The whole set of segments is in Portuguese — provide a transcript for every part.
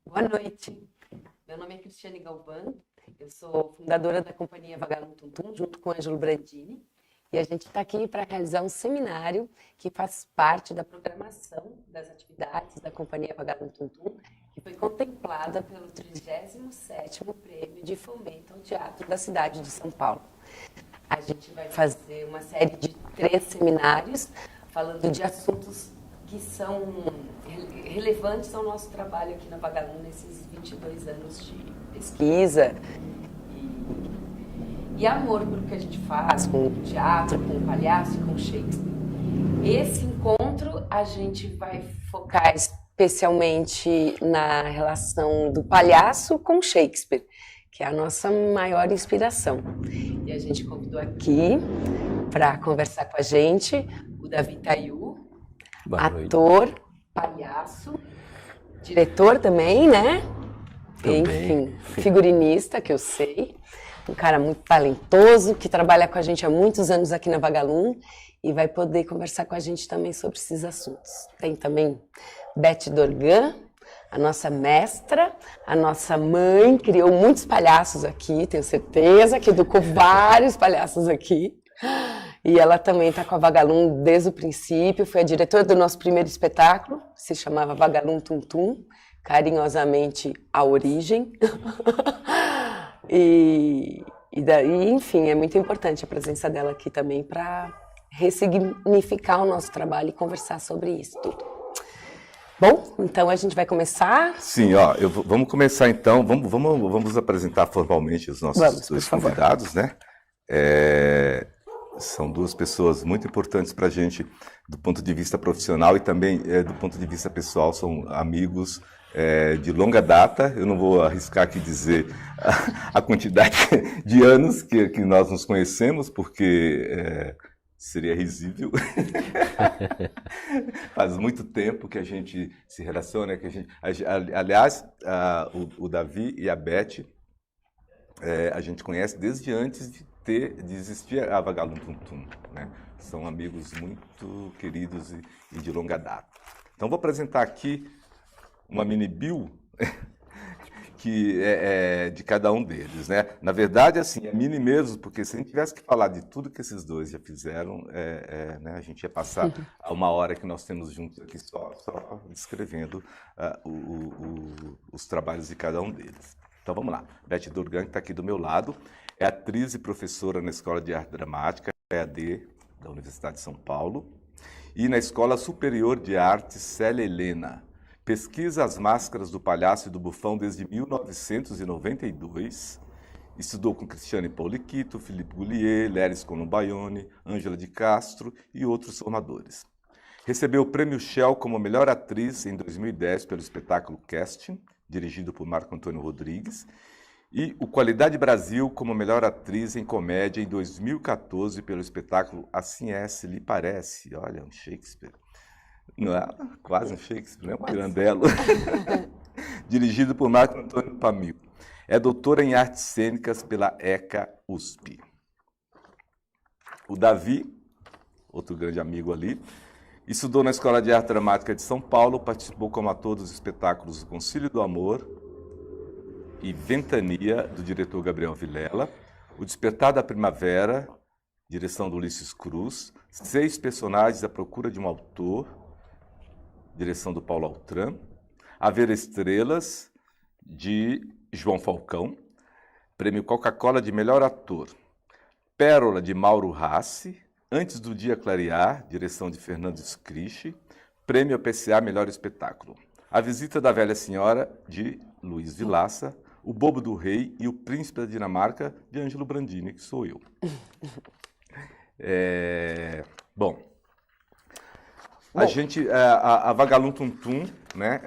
Boa noite. Meu nome é Cristiane Galvão, eu sou fundadora da companhia Vagalume Tum Tum, junto com o Ângelo Brandini, e a gente está aqui para realizar um seminário que faz parte da programação das atividades da companhia Vagalume Tum Tum, que foi contemplada pelo 37º Prêmio de Fomento ao Teatro da cidade de São Paulo. A gente vai fazer uma série de 3 seminários falando de assuntos que são relevantes ao nosso trabalho aqui na Vagalume nesses 22 anos de pesquisa e amor pelo que a gente faz com o teatro, com o palhaço e com o Shakespeare. Esse encontro a gente vai focar especialmente na relação do palhaço com Shakespeare, que é a nossa maior inspiração. E a gente convidou aqui para conversar com a gente o Davi Taiu, ator, palhaço, diretor também, né? Também. Enfim, figurinista, que eu sei. Um cara muito talentoso, que trabalha com a gente há muitos anos aqui na Vagalume e vai poder conversar com a gente também sobre esses assuntos. Tem também Beth Dorgan, a nossa mestra, a nossa mãe, criou muitos palhaços aqui, tenho certeza que educou vários palhaços aqui. E ela também está com a Vagalume desde o princípio, foi a diretora do nosso primeiro espetáculo, se chamava Vagalume Tum Tum, carinhosamente A Origem. E daí, enfim, é muito importante a presença dela aqui também para ressignificar o nosso trabalho e conversar sobre isso tudo. Bom, então a gente vai começar? Sim, vamos começar então, vamos apresentar formalmente os nossos dois convidados, né? São duas pessoas muito importantes para a gente do ponto de vista profissional e também do ponto de vista pessoal, são amigos de longa data. Eu não vou arriscar aqui dizer a quantidade de anos que nós nos conhecemos, porque seria risível. Faz muito tempo que a gente se relaciona, aliás, o Davi e a Beth, a gente conhece desde antes de existir a Vagalume Tum Tum, né? São amigos muito queridos e de longa data. Então vou apresentar aqui uma mini bio que é de cada um deles, né? Na verdade, assim, é mini mesmo, porque se a gente tivesse que falar de tudo que esses dois já fizeram, né, a gente ia passar uma hora que nós temos juntos aqui só descrevendo os trabalhos de cada um deles. Então vamos lá. Beth Dorgan, que está aqui do meu lado, é atriz e professora na Escola de Arte Dramática, EAD, da Universidade de São Paulo, e na Escola Superior de Artes Célia Helena. Pesquisa as máscaras do palhaço e do bufão desde 1992. Estudou com Cristiane Pauliquito, Felipe Goulier, Léris Colombaione, Ângela de Castro e outros formadores. Recebeu o Prêmio Shell como melhor atriz em 2010 pelo espetáculo Casting, dirigido por Marco Antônio Rodrigues, e o Qualidade Brasil como melhor atriz em comédia em 2014 pelo espetáculo Assim É, Se Lhe Parece. Olha, um Shakespeare. Não é quase um Shakespeare, né? Um Pirandello. Dirigido por Marco Antônio Pamil. É doutora em artes cênicas pela ECA USP. O Davi, outro grande amigo ali, estudou na Escola de Arte Dramática de São Paulo, participou como ator dos espetáculos O Concílio do Amor e Ventania, do diretor Gabriel Vilela, O Despertar da Primavera, direção do Ulisses Cruz, 6 personagens à procura de um autor, direção do Paulo Altran, A Ver Estrelas, de João Falcão, Prêmio Coca-Cola de melhor ator, Pérola, de Mauro Rassi, Antes do Dia Clarear, direção de Fernando Scrichi, Prêmio PCA Melhor Espetáculo, A Visita da Velha Senhora, de Luiz Vilaça, O Bobo do Rei e O Príncipe da Dinamarca, de Ângelo Brandini, que sou eu. Bom, a Vagalume Tum Tum, né,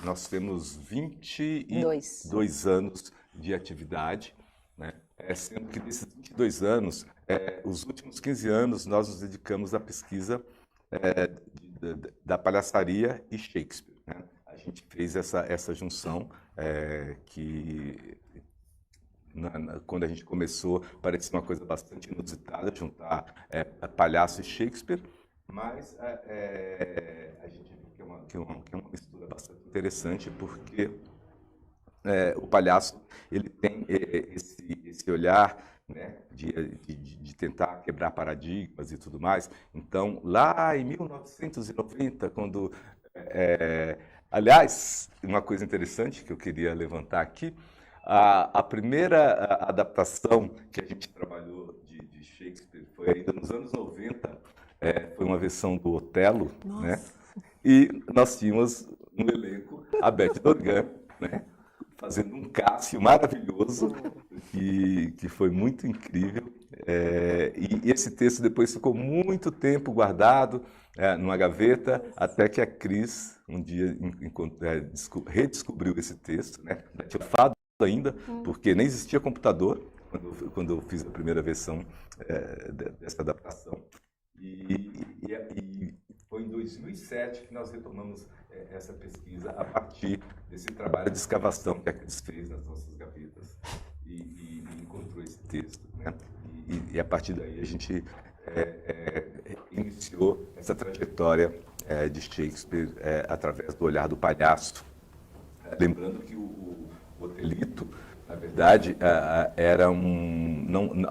nós temos 22 anos de atividade, né, sendo que desses 22 anos, os últimos 15 anos nós nos dedicamos à pesquisa da palhaçaria e Shakespeare, né? A gente fez essa junção que quando a gente começou parecia uma coisa bastante inusitada, juntar palhaço e Shakespeare, mas a gente viu que que é uma mistura bastante interessante, porque o palhaço ele tem esse olhar, né, de tentar quebrar paradigmas e tudo mais. Então, lá em 1990, quando... aliás, uma coisa interessante que eu queria levantar aqui, a primeira adaptação que a gente trabalhou de Shakespeare foi ainda nos anos 90, foi uma versão do Otelo, né? E nós tínhamos no elenco a Beth Dorgan, né? Fazendo um Cássio maravilhoso, que foi muito incrível. E esse texto depois ficou muito tempo guardado numa gaveta, até que a Cris um dia redescobriu esse texto, né? Tinha fado ainda, porque nem existia computador quando eu fiz a primeira versão dessa adaptação. E foi em 2007 que nós retomamos essa pesquisa a partir desse trabalho de escavação que a Cris fez nas nossas gavetas e encontrou esse texto, né? E a partir daí a gente iniciou essa trajetória de Shakespeare através do olhar do palhaço. Lembrando que o Otelito, na verdade,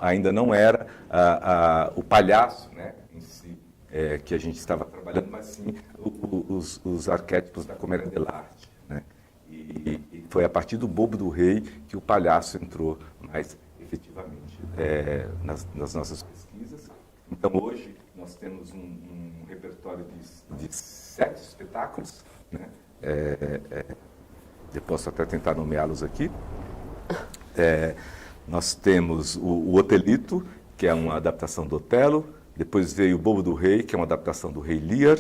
ainda não era o palhaço, né, em si, que a gente estava trabalhando, mas sim os arquétipos da comédia dell'arte, né? E foi a partir do Bobo do Rei que o palhaço entrou mais efetivamente nas nossas pesquisas. Então, hoje, nós temos um repertório de 7 espetáculos, né? Eu posso até tentar nomeá-los aqui. Nós temos o Otelito, que é uma adaptação do Otelo. Depois veio o Bobo do Rei, que é uma adaptação do Rei Lear.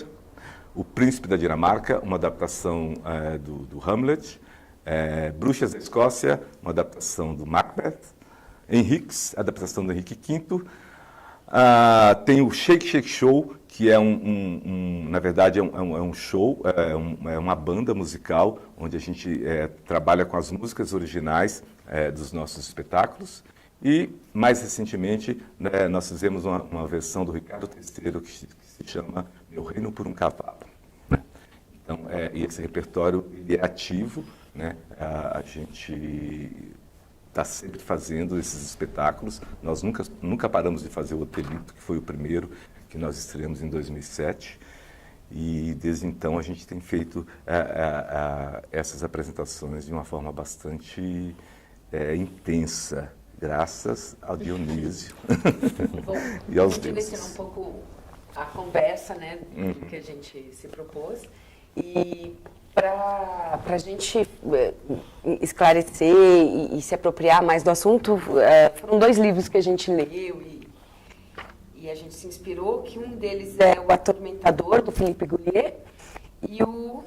O Príncipe da Dinamarca, uma adaptação do Hamlet. Bruxas da Escócia, uma adaptação do Macbeth. Henriques, adaptação do Henrique V. Tem o Shake Shake Show, que é na verdade é um show, é uma banda musical onde a gente trabalha com as músicas originais dos nossos espetáculos. E mais recentemente, né, nós fizemos uma versão do Ricardo III que se chama Meu Reino por um Cavalo, né? Então, e esse repertório ele é ativo, né? A gente está sempre fazendo esses espetáculos. Nós nunca paramos de fazer o Otelito, que foi o primeiro que nós estreamos em 2007. E desde então a gente tem feito essas apresentações de uma forma bastante intensa, graças ao Dionísio Bom, e aos deuses. deuses. Um pouco a conversa, né, do que a gente se propôs. E para a gente esclarecer e se apropriar mais do assunto, foram 2 livros que a gente leu e a gente se inspirou, que um deles é O Atormentador, do Philippe Goulier, e o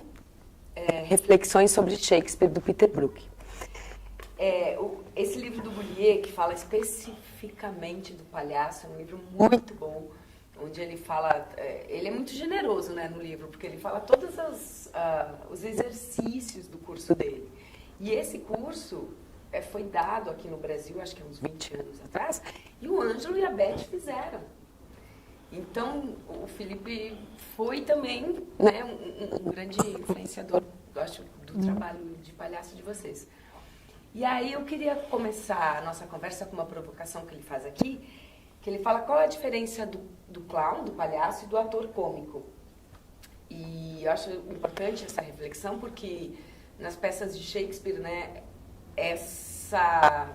Reflexões sobre Shakespeare, do Peter Brook. Esse livro do Goulier, que fala especificamente do palhaço, é um livro muito bom, onde ele fala, ele é muito generoso, né, no livro, porque ele fala todos os exercícios do curso dele. E esse curso foi dado aqui no Brasil, acho que há uns 20 anos atrás, e o Ângelo e a Beth fizeram. Então, o Felipe foi também, né, um grande influenciador, eu acho, do trabalho de palhaço de vocês. E aí eu queria começar a nossa conversa com uma provocação que ele faz aqui, que ele fala qual é a diferença do clown, do palhaço, e do ator cômico. E eu acho importante essa reflexão, porque nas peças de Shakespeare, né, essa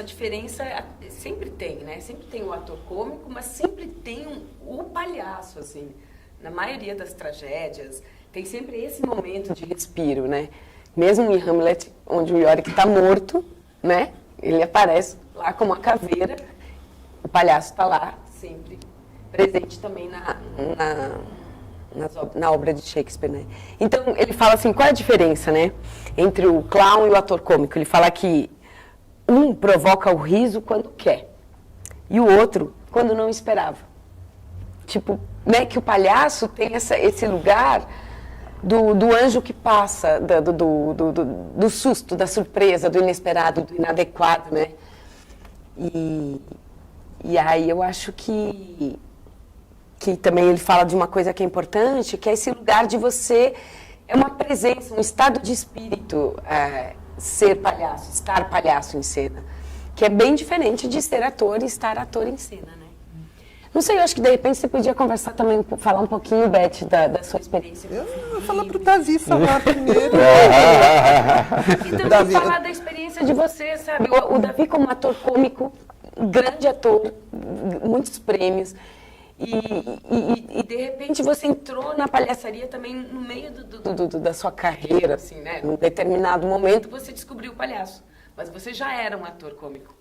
diferença sempre tem, né? Sempre tem o ator cômico, mas sempre tem o palhaço, assim. Na maioria das tragédias, tem sempre esse momento de respiro, né? Mesmo em Hamlet, onde o Yorick está morto, né? Ele aparece lá como uma caveira. O palhaço está lá, sempre presente também na obra de Shakespeare, né? Então, ele fala assim, qual é a diferença, né, entre o clown e o ator cômico? Ele fala que um provoca o riso quando quer, e o outro quando não esperava. Tipo, né, que o palhaço tem esse lugar do anjo que passa, do susto, da surpresa, do inesperado, do inadequado, né? E aí eu acho que que também ele fala de uma coisa que é importante, que é esse lugar de você, é uma presença, um estado de espírito, ser palhaço, estar palhaço em cena, que é bem diferente de ser ator e estar ator em cena, né? Não sei, eu acho que de repente você podia conversar também, falar um pouquinho, Beth, da sua experiência. Eu vou falar para o Davi falar primeiro. E também falar da experiência de você, sabe? O Davi como ator cômico, grande ator, muitos prêmios. E de repente você entrou na palhaçaria também no meio da sua carreira, assim, né? Num determinado momento você descobriu o palhaço, mas você já era um ator cômico.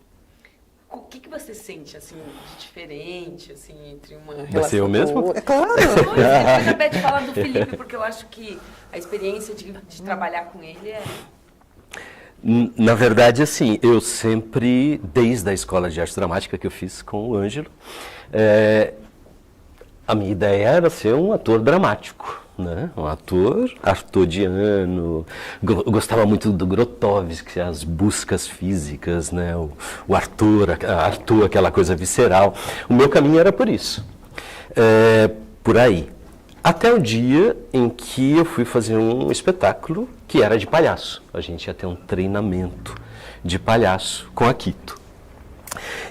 O que você sente, assim, de diferente, assim, entre uma relação... Vai ser eu mesmo? É claro. Depois a Beth fala do Felipe, porque eu acho que a experiência de trabalhar com ele é... Na verdade, assim, eu sempre, desde a escola de arte dramática que eu fiz com o Ângelo, a minha ideia era ser um ator dramático, né? Um ator artodiano, gostava muito do Grotowski, as buscas físicas, né? O Arthur, aquela coisa visceral. O meu caminho era por isso, por aí. Até o dia em que eu fui fazer um espetáculo que era de palhaço. A gente ia ter um treinamento de palhaço com a Quito.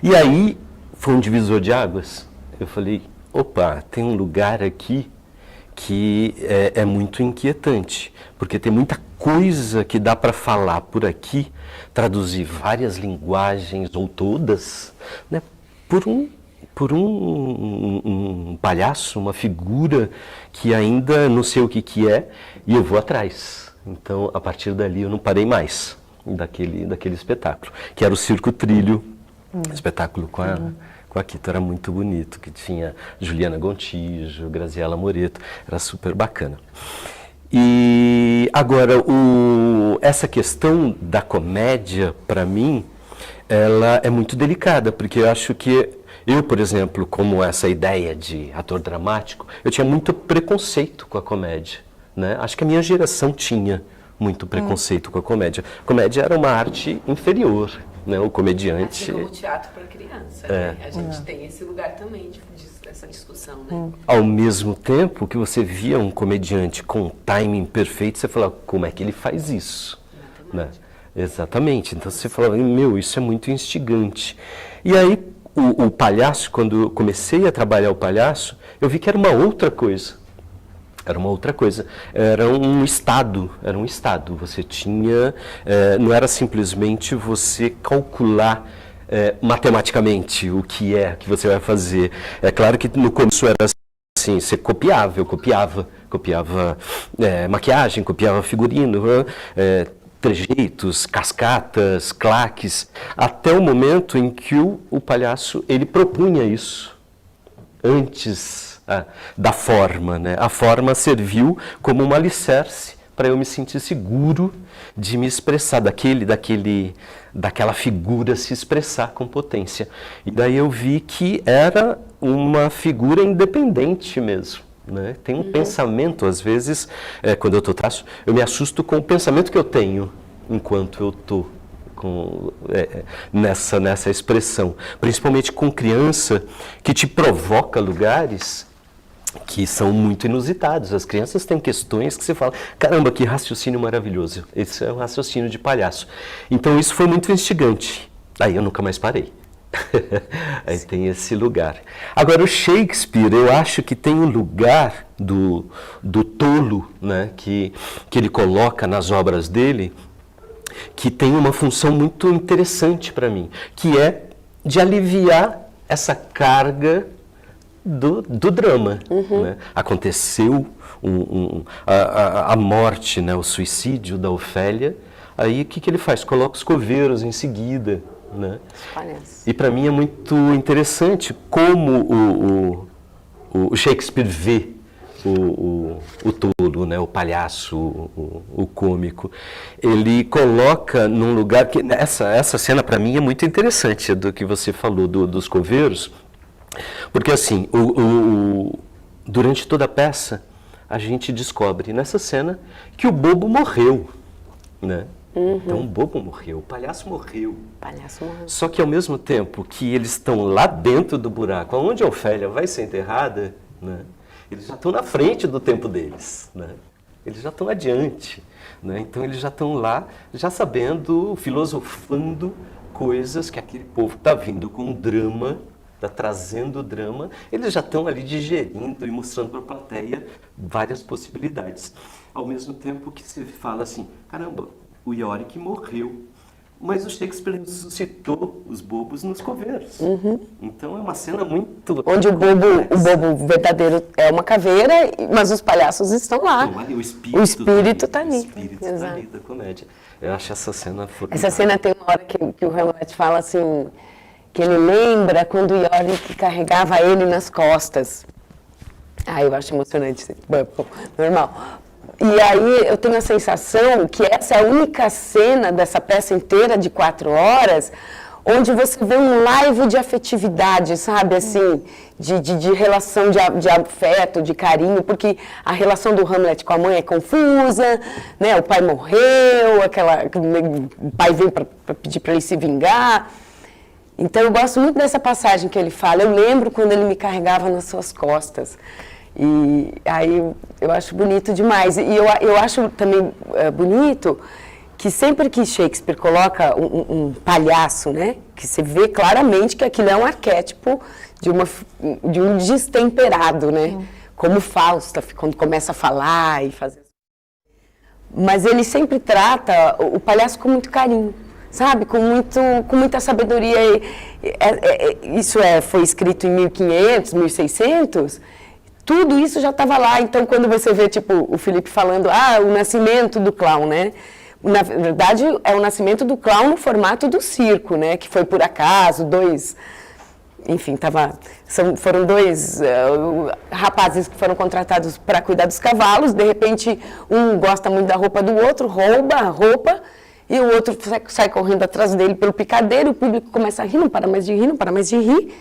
E aí foi um divisor de águas. Eu falei, opa, tem um lugar aqui que é muito inquietante, porque tem muita coisa que dá para falar por aqui, traduzir várias linguagens ou todas, né, por um palhaço, uma figura que ainda não sei o que é, e eu vou atrás. Então, a partir dali, eu não parei mais daquele espetáculo, que era o Circo Trilho, espetáculo com a Quito, era muito bonito, que tinha Juliana Gontijo, Graziella Moreto, era super bacana. E agora, essa questão da comédia, para mim, ela é muito delicada, porque eu acho que eu, por exemplo, como essa ideia de ator dramático, eu tinha muito preconceito com a comédia, né? Acho que a minha geração tinha muito preconceito com a comédia. A comédia era uma arte inferior, né? O comediante... Assim como o teatro para criança, né? A gente tem esse lugar também dessa discussão, né? Ao mesmo tempo que você via um comediante com um timing perfeito, você falava, como é que ele faz isso? Né? Exatamente. Então você falava, meu, isso é muito instigante. E aí, o palhaço, quando eu comecei a trabalhar o palhaço, eu vi que era uma outra coisa. Era uma outra coisa. Era um estado. Você tinha... não era simplesmente você calcular matematicamente o que você vai fazer. É claro que no começo era assim, você copiava, eu copiava maquiagem, copiava figurino, trejeitos, cascatas, claques, até o momento em que o palhaço ele propunha isso antes da forma, né? A forma serviu como um alicerce para eu me sentir seguro de me expressar, daquela figura se expressar com potência. E daí eu vi que era uma figura independente mesmo. Né? Tem um pensamento, às vezes, quando eu traço, eu me assusto com o pensamento que eu tenho enquanto eu estou nessa expressão. Principalmente com criança, que te provoca lugares que são muito inusitados. As crianças têm questões que você fala, caramba, que raciocínio maravilhoso. Esse é um raciocínio de palhaço. Então isso foi muito instigante. Aí eu nunca mais parei. Aí tem esse lugar. Agora o Shakespeare, eu acho que tem um lugar do tolo, né, que ele coloca nas obras dele, que tem uma função muito interessante para mim, que é de aliviar essa carga do drama. Né? Aconteceu a morte, né, o suicídio da Ofélia, aí o que ele faz? Coloca os coveiros em seguida. Né? E para mim é muito interessante como o Shakespeare vê o tolo, né? O palhaço, o cômico. Ele coloca num lugar que... Essa cena para mim é muito interessante, do que você falou dos coveiros, porque assim, durante toda a peça a gente descobre nessa cena que o bobo morreu, né? Então o bobo morreu, o palhaço morreu. Só que ao mesmo tempo que eles estão lá dentro do buraco, onde a Ofélia vai ser enterrada, né? Eles já estão na frente do tempo deles, né? Eles já estão adiante, né? Então eles já estão lá, já sabendo, filosofando coisas que aquele povo está vindo com drama, está trazendo drama, eles já estão ali digerindo e mostrando para a plateia várias possibilidades. Ao mesmo tempo que se fala assim, caramba, o Yorick morreu, mas o Shakespeare ressuscitou os bobos nos coveiros. Então é uma cena muito... Onde o bobo verdadeiro é uma caveira, mas os palhaços estão lá. O espírito está ali. O espírito está ali da comédia. Eu acho essa cena formidável. Essa cena tem uma hora que o Hamlet fala assim, que ele lembra quando o Yorick carregava ele nas costas. Eu acho emocionante, normal. E aí eu tenho a sensação que essa é a única cena dessa peça inteira de 4 horas onde você vê um laivo de afetividade, sabe, assim, de relação de afeto, de carinho, porque a relação do Hamlet com a mãe é confusa, né, o pai morreu, o pai veio para pedir para ele se vingar. Então eu gosto muito dessa passagem que ele fala, eu lembro quando ele me carregava nas suas costas. E aí eu acho bonito demais. E eu acho também bonito que sempre que Shakespeare coloca um palhaço, né, que você vê claramente que aquilo é um arquétipo de um destemperado, né, como Falstaff, quando começa a falar e fazer... Mas ele sempre trata o palhaço com muito carinho, sabe, com muita sabedoria. Isso foi escrito em 1500, 1600... Tudo isso já estava lá, então quando você vê, tipo, o Felipe falando, o nascimento do clown, né? Na verdade, é o nascimento do clown no formato do circo, né? Que foi por acaso, foram 2 rapazes que foram contratados para cuidar dos cavalos, de repente um gosta muito da roupa do outro, rouba a roupa, e o outro sai correndo atrás dele pelo picadeiro, o público começa a rir, não para mais de rir, não para mais de rir.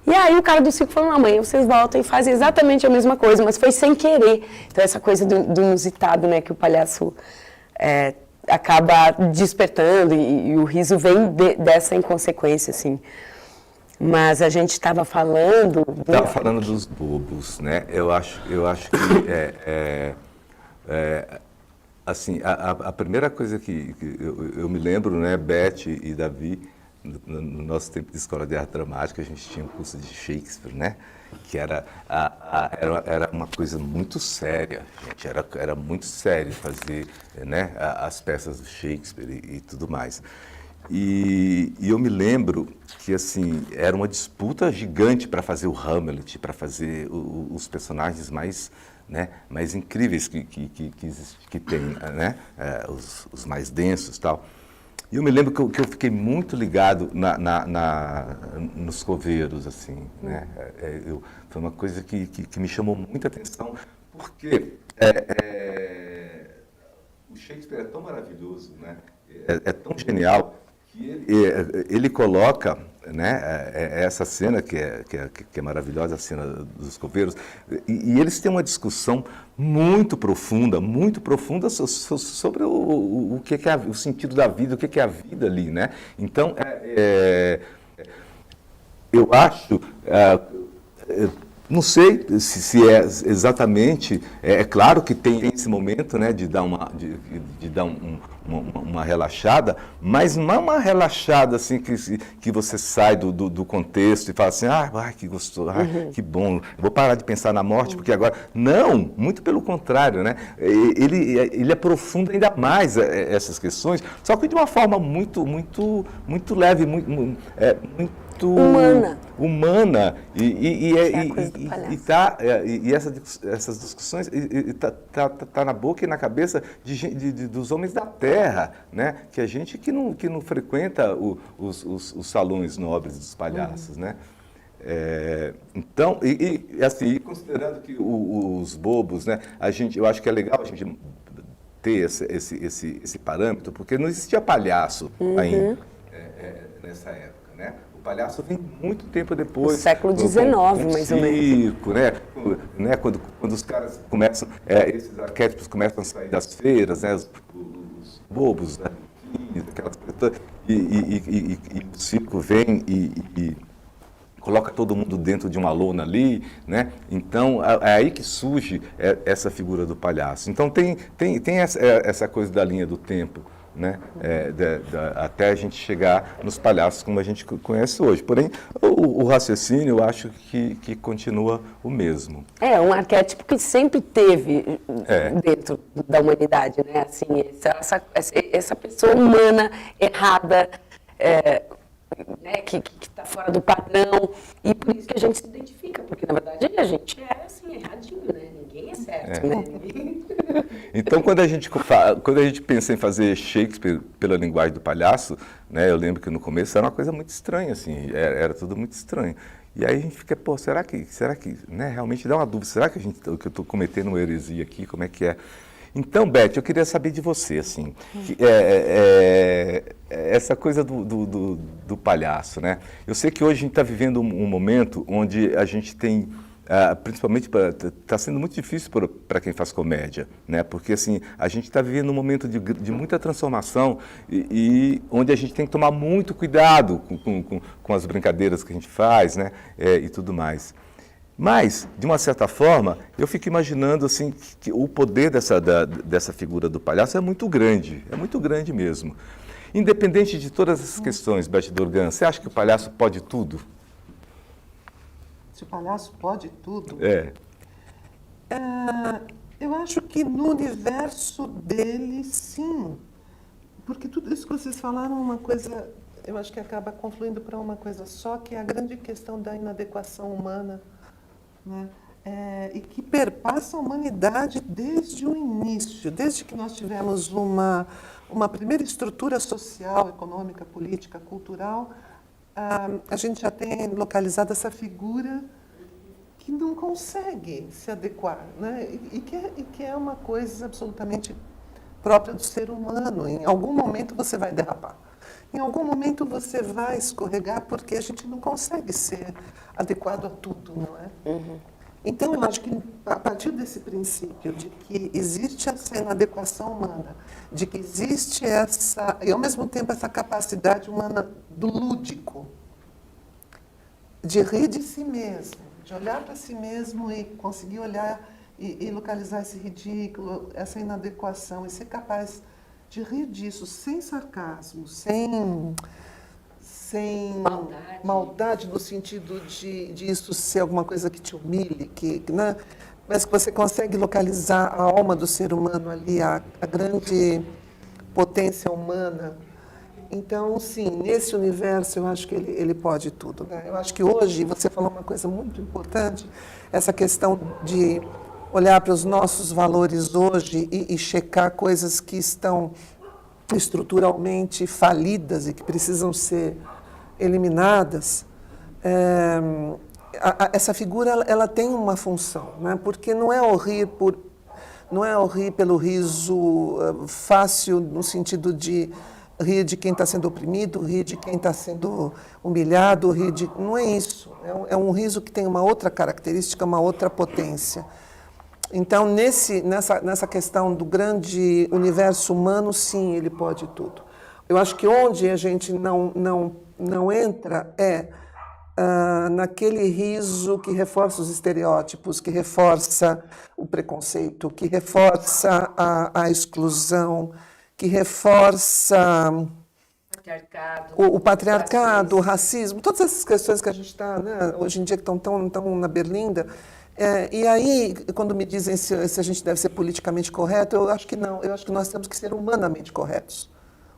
E aí o cara do circo falou, amanhã vocês voltam e fazem exatamente a mesma coisa, mas foi sem querer. Então essa coisa do inusitado, né, que o palhaço acaba despertando e o riso vem dessa inconsequência, assim. Mas a gente estava falando... Estava falando dos bobos, né? Eu acho que assim, a primeira coisa que eu me lembro, né, Beth e Davi, no nosso tempo de escola de arte dramática, a gente tinha um curso de Shakespeare, né? Que era uma coisa muito séria, gente. Era muito sério fazer, né, as peças do Shakespeare e tudo mais. E eu me lembro que, assim, era uma disputa gigante para fazer o Hamlet, para fazer os personagens mais incríveis que tem, né? Os mais densos e tal. E eu me lembro que eu fiquei muito ligado nos coveiros, assim, né? Foi uma coisa que me chamou muita atenção, porque o Shakespeare é tão maravilhoso, né? É tão genial, que ele coloca, né, essa cena que é maravilhosa, a cena dos coveiros, e eles têm uma discussão muito profunda sobre o que é o sentido da vida, o que é a vida ali, né? Então, eu acho, não sei se é exatamente, é claro que tem esse momento, né, de dar uma relaxada, mas não é uma relaxada assim que você sai do contexto e fala assim, que gostoso, que bom, vou parar de pensar na morte, porque agora... Não, muito pelo contrário, né? Ele aprofunda ainda mais essas questões, só que de uma forma muito leve, muito humana e essas discussões tá na boca e na cabeça dos homens da terra, né? Que a gente que não frequenta os salões nobres dos palhaços, né? Então, assim, considerando que os bobos, né? Eu acho que é legal a gente ter esse parâmetro, porque não existia palhaço ainda nessa época, né? O palhaço vem muito tempo depois. No século XIX, mais ou menos. Circo, né? Quando os caras começam, esses arquétipos começam a sair das feiras, né? Os bobos, né? Aquelas coisas, e o circo vem e coloca todo mundo dentro de uma lona ali, né? Então, é aí que surge essa figura do palhaço. Então, tem essa coisa da linha do tempo, né? Até a gente chegar nos palhaços como a gente conhece hoje. Porém, o raciocínio eu acho que continua o mesmo. É um arquétipo que sempre teve dentro da humanidade, né? Assim, essa pessoa humana errada, né? que está fora do padrão, e por isso que a gente se identifica, porque na verdade a gente é assim, erradinho, né? Ninguém é certo, né? Então, quando a gente pensa em fazer Shakespeare pela linguagem do palhaço, né, eu lembro que no começo era uma coisa muito estranha, assim, era tudo muito estranho. E aí a gente fica, pô, será que né, realmente dá uma dúvida, será que que eu estou cometendo uma heresia aqui, como é que é? Então, Beth, eu queria saber de você, assim, essa coisa do palhaço, né? Eu sei que hoje a gente está vivendo um momento onde a gente tem, principalmente, está sendo muito difícil para quem faz comédia, né? Porque, assim, a gente está vivendo um momento de muita transformação e onde a gente tem que tomar muito cuidado com as brincadeiras que a gente faz, né? E tudo mais. Mas, de uma certa forma, eu fico imaginando assim, que o poder dessa figura do palhaço é muito grande mesmo. Independente de todas essas questões, Beth Dorgan, você acha que o palhaço pode tudo? Se o palhaço pode tudo? Eu acho que no universo dele, sim. Porque tudo isso que vocês falaram é uma coisa, eu acho que acaba confluindo para uma coisa só, que é a grande questão da inadequação humana, né? E que perpassa a humanidade desde o início, desde que nós tivemos uma primeira estrutura social, econômica, política, cultural, a gente já tem localizado essa figura que não consegue se adequar, né? E que é uma coisa absolutamente própria do ser humano. Em algum momento você vai derrapar. Em algum momento você vai escorregar, porque a gente não consegue ser adequado a tudo, não é? Uhum. Então, eu acho que a partir desse princípio de que existe essa inadequação humana, de que existe essa, e ao mesmo tempo essa capacidade humana do lúdico, de rir de si mesmo, de olhar para si mesmo e conseguir olhar e localizar esse ridículo, essa inadequação, e ser capaz de rir disso sem sarcasmo, sem maldade no sentido de isso ser alguma coisa que te humilhe, né? Mas que você consegue localizar a alma do ser humano ali, a grande potência humana. Então, sim, nesse universo eu acho que ele pode tudo, né? Eu acho que hoje, você falou uma coisa muito importante, essa questão de olhar para os nossos valores hoje e checar coisas que estão estruturalmente falidas e que precisam ser eliminadas. Essa figura ela tem uma função, né? Porque não é o rir pelo riso fácil, no sentido de rir de quem está sendo oprimido, rir de quem está sendo humilhado, não é isso. É um riso que tem uma outra característica, uma outra potência. Então, nessa questão do grande universo humano, sim, ele pode tudo. Eu acho que onde a gente não entra naquele riso que reforça os estereótipos, que reforça o preconceito, que reforça a exclusão, que reforça o patriarcado, o racismo, todas essas questões que a gente está, né, hoje em dia, que estão tão na berlinda. E aí, quando me dizem se a gente deve ser politicamente correto, eu acho que não. Eu acho que nós temos que ser humanamente corretos.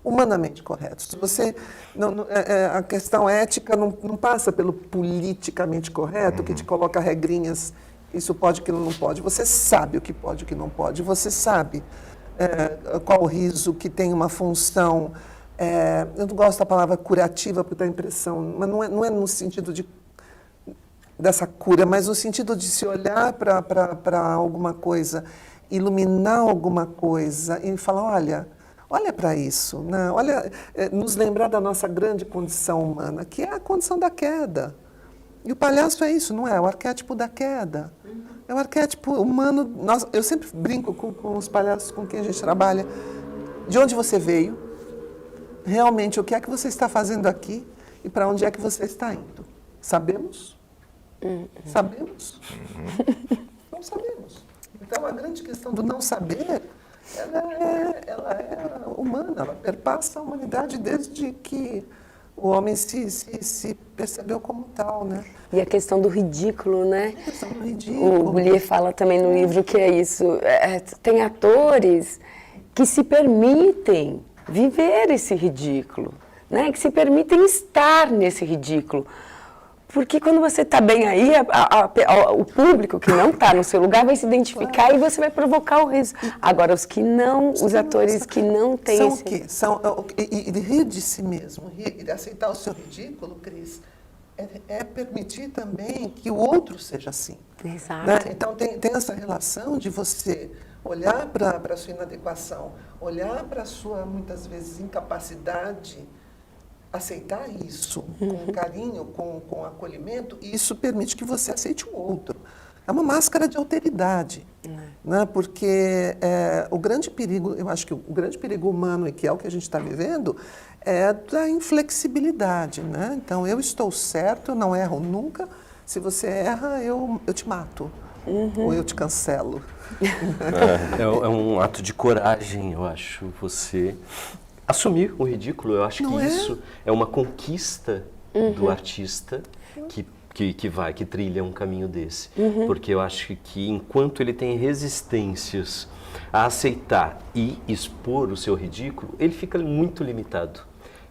Humanamente corretos. A questão ética não passa pelo politicamente correto, que te coloca regrinhas, isso pode, aquilo não pode. Você sabe o que pode e o que não pode. Você sabe qual riso que tem uma função. Eu não gosto da palavra curativa, porque dá impressão, mas não é no sentido dessa cura, mas no sentido de se olhar para alguma coisa, iluminar alguma coisa e falar, olha para isso, né? Olha, nos lembrar da nossa grande condição humana, que é a condição da queda. E o palhaço é isso, não é? É o arquétipo da queda. É o arquétipo humano. Eu sempre brinco com os palhaços com quem a gente trabalha. De onde você veio? Realmente, o que é que você está fazendo aqui? E para onde é que você está indo? Sabemos? Sabemos? Não sabemos. Então, a grande questão do não saber, ela é humana, ela perpassa a humanidade desde que o homem se percebeu como tal, né? E a questão do ridículo, né? A questão do O ridículo. Goulier fala também no livro que é isso. Tem atores que se permitem viver esse ridículo, né? Que se permitem estar nesse ridículo. Porque quando você está bem aí, o público que não está no seu lugar vai se identificar e você vai provocar o riso. Agora, os que não, os atores que não têm são esse... o quê? E rir de si mesmo, aceitar o seu ridículo, Cris, é permitir também que o outro seja assim. Exato. Né? Então, tem essa relação de você olhar para a sua inadequação, olhar para a sua, muitas vezes, incapacidade, aceitar isso com carinho, com acolhimento, e isso permite que você aceite o outro. É uma máscara de alteridade, né? Porque o grande perigo, eu acho que o grande perigo humano, e que é o que a gente está vivendo, é da inflexibilidade, né? Então, eu estou certo, eu não erro nunca, se você erra, eu te mato, ou eu te cancelo. É um ato de coragem, eu acho, você assumir o ridículo. Eu acho que isso é uma conquista do artista que trilha um caminho desse. Porque eu acho que enquanto ele tem resistências a aceitar e expor o seu ridículo, ele fica muito limitado.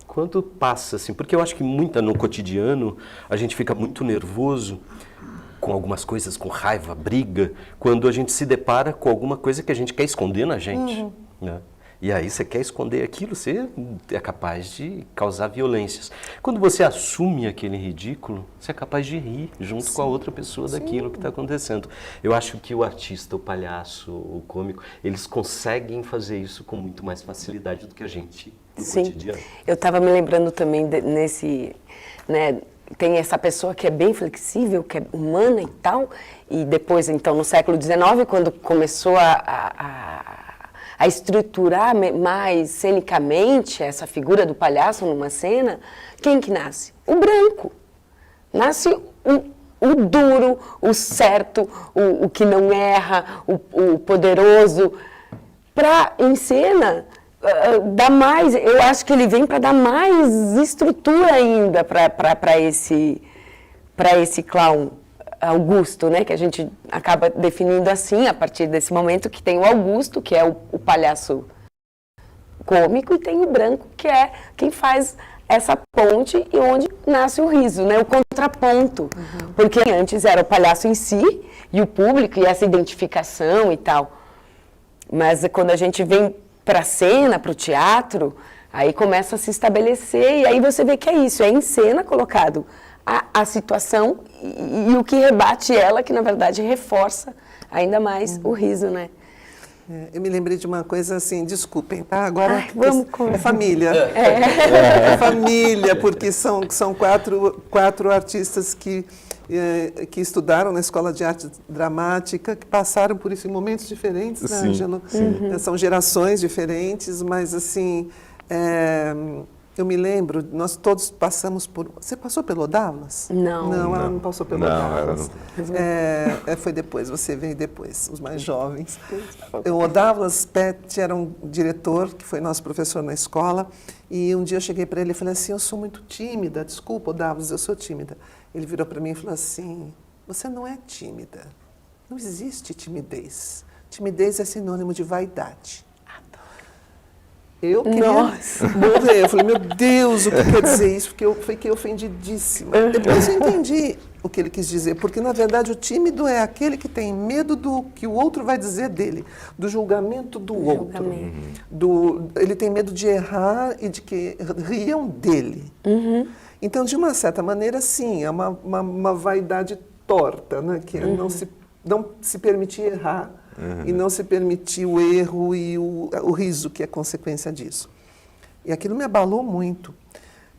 Quando passa assim, porque eu acho que no cotidiano a gente fica muito nervoso com algumas coisas, com raiva, briga, quando a gente se depara com alguma coisa que a gente quer esconder na gente, né? E aí você quer esconder aquilo, você é capaz de causar violências. Quando você assume aquele ridículo, você é capaz de rir junto com a outra pessoa daquilo que está acontecendo. Eu acho que o artista, o palhaço, o cômico, eles conseguem fazer isso com muito mais facilidade do que a gente no cotidiano. Eu estava me lembrando também nesse, né, tem essa pessoa que é bem flexível, que é humana e tal, e depois, então, no século XIX, quando começou a estruturar mais cenicamente essa figura do palhaço numa cena, quem que nasce? O branco. Nasce o duro, o certo, o que não erra, o poderoso. Em cena, dá mais, eu acho que ele vem para dar mais estrutura ainda para esse clown Augusto, né, que a gente acaba definindo assim, a partir desse momento, que tem o Augusto, que é o palhaço cômico, e tem o branco, que é quem faz essa ponte e onde nasce o riso, né, o contraponto. Porque antes era o palhaço em si, e o público, e essa identificação e tal. Mas quando a gente vem para a cena, para o teatro, aí começa a se estabelecer, e aí você vê que é isso, é em cena colocado a situação e o que rebate ela, que na verdade reforça ainda mais o riso, né? Eu me lembrei de uma coisa assim, desculpem, tá? Agora vamos é família. É família, porque são quatro artistas que estudaram na Escola de Arte Dramática, que passaram por isso em momentos diferentes, né, Ângelo? São gerações diferentes, mas assim, eu me lembro, nós todos passamos por... Você passou pelo Odavlas? Não. Não, ela não passou pelo Não, Odavlas. Foi depois, você veio depois, os mais jovens. O Odavlas Pet era um diretor, que foi nosso professor na escola, e um dia eu cheguei para ele e falei assim, eu sou muito tímida, desculpa, Odavlas, eu sou tímida. Ele virou para mim e falou assim, você não é tímida, não existe timidez. Timidez é sinônimo de vaidade. Eu queria morrer. Eu falei, meu Deus, o que quer dizer isso? Porque eu fiquei ofendidíssima. Depois eu entendi o que ele quis dizer, porque, na verdade, o tímido é aquele que tem medo do que o outro vai dizer dele, do julgamento do outro. Ele tem medo de errar e de que riam dele. Então, de uma certa maneira, sim, é uma vaidade torta, né? Que é não se permitir errar. E não se permitir o erro e o riso, que é consequência disso. E aquilo me abalou muito.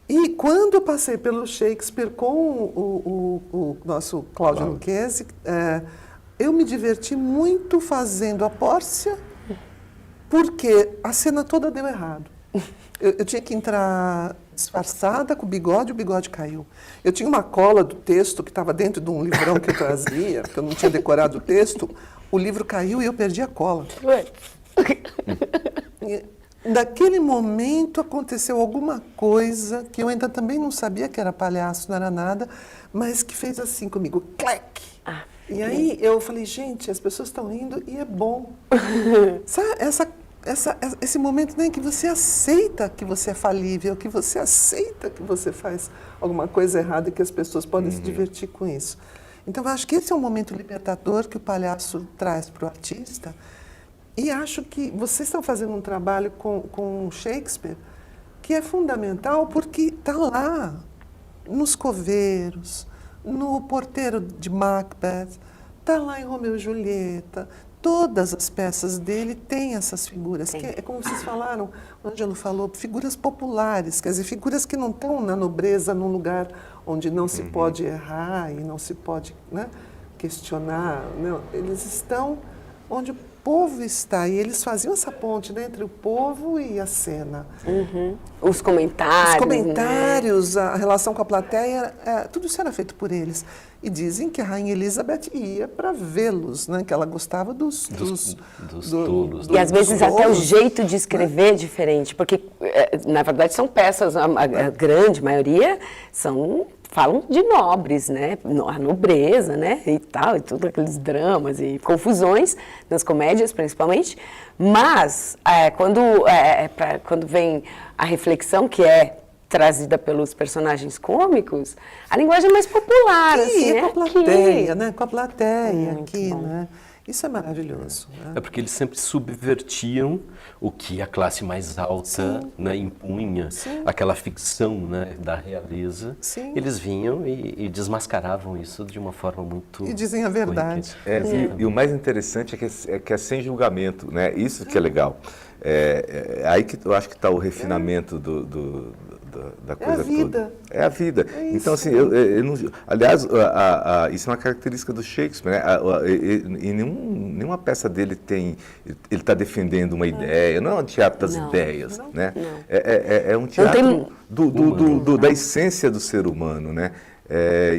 E quando eu passei pelo Shakespeare com o nosso Cláudio Lucchesi, eu me diverti muito fazendo a Pórcia, porque a cena toda deu errado. Eu tinha que entrar disfarçada com o bigode caiu. Eu tinha uma cola do texto que estava dentro de um livrão que eu trazia, porque eu não tinha decorado o texto, o livro caiu e eu perdi a cola. E, naquele momento aconteceu alguma coisa que eu ainda também não sabia que era palhaço, não era nada, mas que fez assim comigo, clac! E aí eu falei, gente, as pessoas estão rindo e é bom. Sabe, esse momento em que você aceita que você é falível, que você aceita que você faz alguma coisa errada e que as pessoas podem se divertir com isso. Então, eu acho que esse é um momento libertador que o palhaço traz para o artista. E acho que vocês estão fazendo um trabalho com Shakespeare que é fundamental porque está lá, nos coveiros, no porteiro de Macbeth, está lá em Romeu e Julieta. Todas as peças dele têm essas figuras, que é como vocês falaram, o Ângelo falou, figuras populares, quer dizer, figuras que não estão na nobreza, num lugar onde não se pode errar e não se pode, né, questionar. Não, eles estão onde o povo está, e eles faziam essa ponte, né, entre o povo e a cena. Os comentários. Os comentários, a relação com a plateia, tudo isso era feito por eles. E dizem que a Rainha Elizabeth ia para vê-los, né? Que ela gostava dos tolos. E às vezes até o tolos. jeito de escrever é diferente, porque na verdade são peças, a grande maioria falam de nobres, né? A nobreza, né? E tal, e tudo aqueles dramas e confusões, nas comédias principalmente. Mas quando vem a reflexão, que é trazida pelos personagens cômicos, a linguagem é mais popular, assim, com a plateia, aqui. né? Com a plateia Muito aqui, bom. né? Isso é maravilhoso. Né? É porque eles sempre subvertiam o que a classe mais alta, né, impunha, aquela ficção, né, da realeza. Sim. Eles vinham e desmascaravam isso de uma forma muito... E dizem a verdade. E o mais interessante é que é sem julgamento, né? Isso que é legal. Aí que eu acho que está o refinamento da coisa a vida. toda. É a vida. É então, isso. assim, eu não, aliás, isso é uma característica do Shakespeare, né? E nenhuma peça dele ele está defendendo uma ideia, não é um teatro das ideias, né? Não. É um teatro da essência do ser humano, né?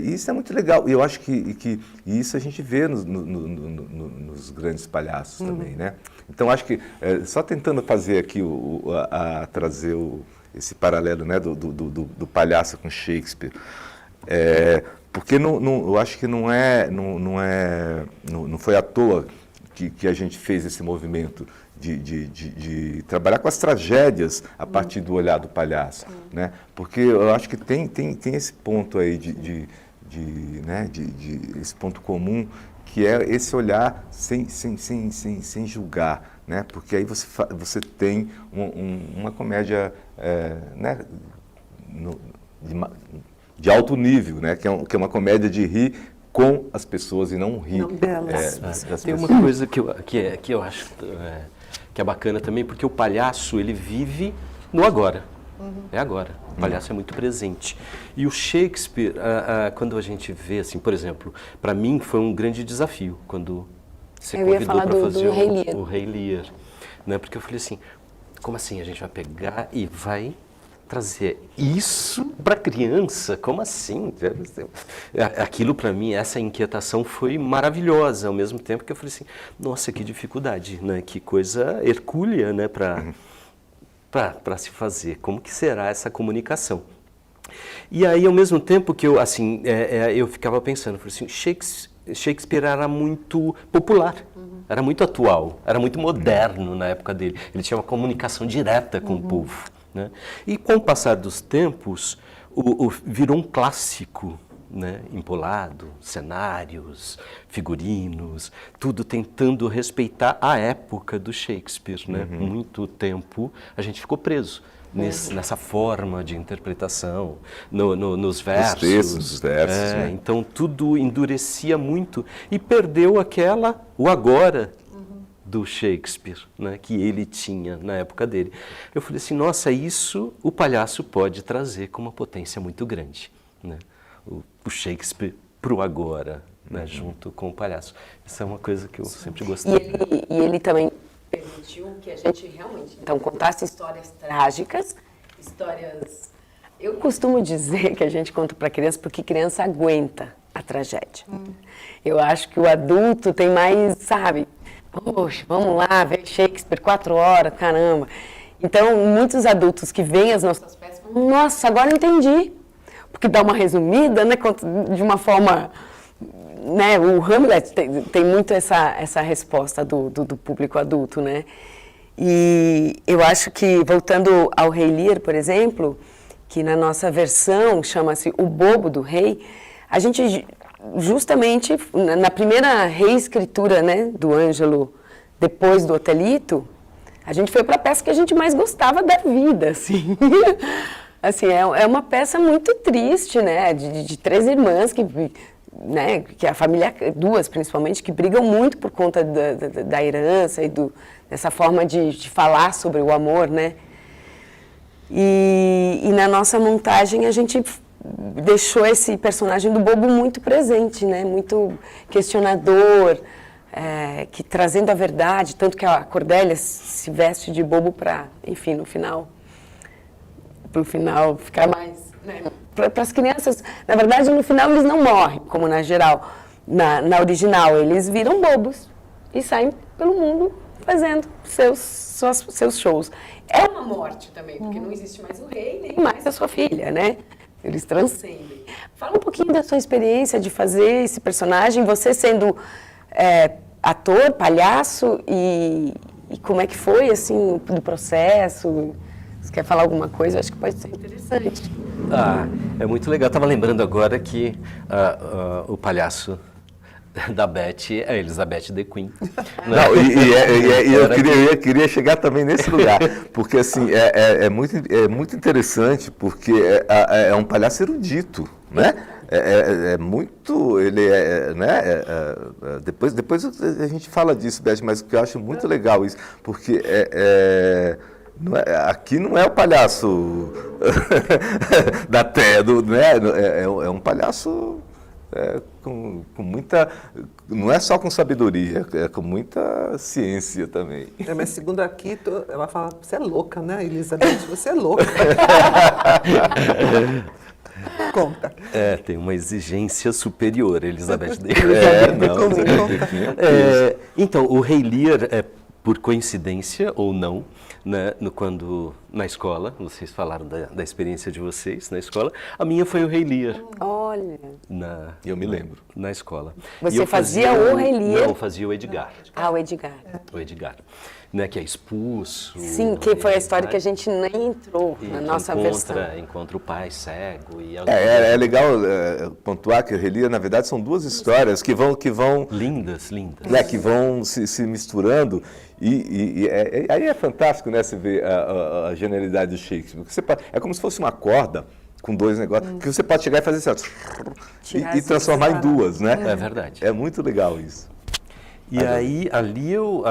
E isso é muito legal. E eu acho que isso a gente vê nos grandes palhaços também, né? Então, acho que só tentando fazer aqui, trazer esse paralelo, né, do palhaço com Shakespeare, porque eu acho que não foi à toa que a gente fez esse movimento de trabalhar com as tragédias a partir do olhar do palhaço, né? Porque eu acho que tem esse ponto aí esse ponto comum, que é esse olhar sem julgar, né? Porque aí você tem uma comédia né, de alto nível, né? Que é uma comédia de rir com as pessoas e não rir Não delas. das Tem uma pessoas. coisa que eu acho que é bacana também, porque o palhaço, ele vive no agora. É agora. O palhaço é muito presente. E o Shakespeare, quando a gente vê, assim, por exemplo, para mim foi um grande desafio quando você Eu ia convidou falar para do fazer Rei Lear. o Rei Lear, né? Porque eu falei assim, como assim a gente vai pegar e vai trazer isso para criança? Como assim? Aquilo para mim, essa inquietação foi maravilhosa, ao mesmo tempo que eu falei assim, nossa, que dificuldade, né? Que coisa hercúlea, né? Para se fazer. Como que será essa comunicação? E aí, ao mesmo tempo que eu, assim, eu ficava pensando, eu falei assim, Shakespeare era muito popular, era muito atual, era muito moderno na época dele. Ele tinha uma comunicação direta com o povo, né? E com o passar dos tempos, virou um clássico, né? Empolado, cenários, figurinos, tudo tentando respeitar a época do Shakespeare, né? Muito tempo a gente ficou preso nessa forma de interpretação, nos versos. Os versos, né? Então tudo endurecia muito e perdeu o agora do Shakespeare, né, que ele tinha na época dele. Eu falei assim, nossa, isso o palhaço pode trazer com uma potência muito grande, né? O Shakespeare pro agora, né, junto com o palhaço. Isso é uma coisa que eu sempre gostei. E ele também permitiu que a gente realmente, então, contasse histórias trágicas, histórias Eu costumo dizer que a gente conta para criança porque criança aguenta a tragédia. Eu acho que o adulto tem mais, sabe? Poxa, vamos lá, ver Shakespeare 4 horas, caramba. Então, muitos adultos que veem as nossas peças falam, nossa, agora entendi. Porque dá uma resumida, né, de uma forma... Né, o Hamlet tem muito essa resposta do público adulto, né? E eu acho que, voltando ao Rei Lear, por exemplo, que na nossa versão chama-se O Bobo do Rei, a gente justamente, na primeira reescritura, né, do Ângelo, depois do Otelito, a gente foi para a peça que a gente mais gostava da vida, assim. Assim, é uma peça muito triste, né, de 3 irmãs que... Né, que a família, 2 principalmente, que brigam muito por conta da herança e dessa forma de falar sobre o amor, né? E na nossa montagem a gente deixou esse personagem do bobo muito presente, né? Muito questionador, que trazendo a verdade, tanto que a Cordélia se veste de bobo para, enfim, no final ficar mais... Né? Para as crianças, na verdade, no final eles não morrem, como na geral, na original, eles viram bobos e saem pelo mundo fazendo seus shows. É uma morte também, porque não existe mais o rei, nem mais a sua filha, né? Eles transcendem. Fala um pouquinho da sua experiência de fazer esse personagem, você sendo ator, palhaço, e como é que foi, assim, do processo? Você quer falar alguma coisa? Acho que pode ser interessante. É muito legal. Eu estava lembrando agora que o palhaço da Beth é a Elizabeth The Queen. Não, eu queria chegar também nesse lugar, porque assim, é muito interessante, porque é um palhaço erudito, né? Muito, ele né? Depois a gente fala disso, Beth, mas o que eu acho muito legal isso, porque aqui não é o palhaço da terra, né? É um palhaço com muita... Não é só com sabedoria, é com muita ciência também. Mas segundo aqui, ela fala, você é louca, né, Elizabeth? Você é louca. Conta. Tem uma exigência superior, Elizabeth. Então, o Rei Lear, por coincidência ou não, né, quando na escola, vocês falaram da experiência de vocês na escola, a minha foi o Rei Lear. Olha. Eu me lembro. Na escola. Você fazia o Rei Lear? Não, fazia o Edgar. O Edgar. O Edgar. Né, que é expulso. Sim, que foi a história que a gente nem entrou na nossa versão. Encontra o pai cego. E é legal pontuar que o Rei Lear, na verdade, são 2 histórias que vão lindas. Né, que vão se misturando. Aí é fantástico, né, você ver a genialidade do Shakespeare. É como se fosse uma corda com 2 negócios, que você pode chegar e fazer assim, e transformar em 2, né? É verdade. É muito legal isso. E aí, ali eu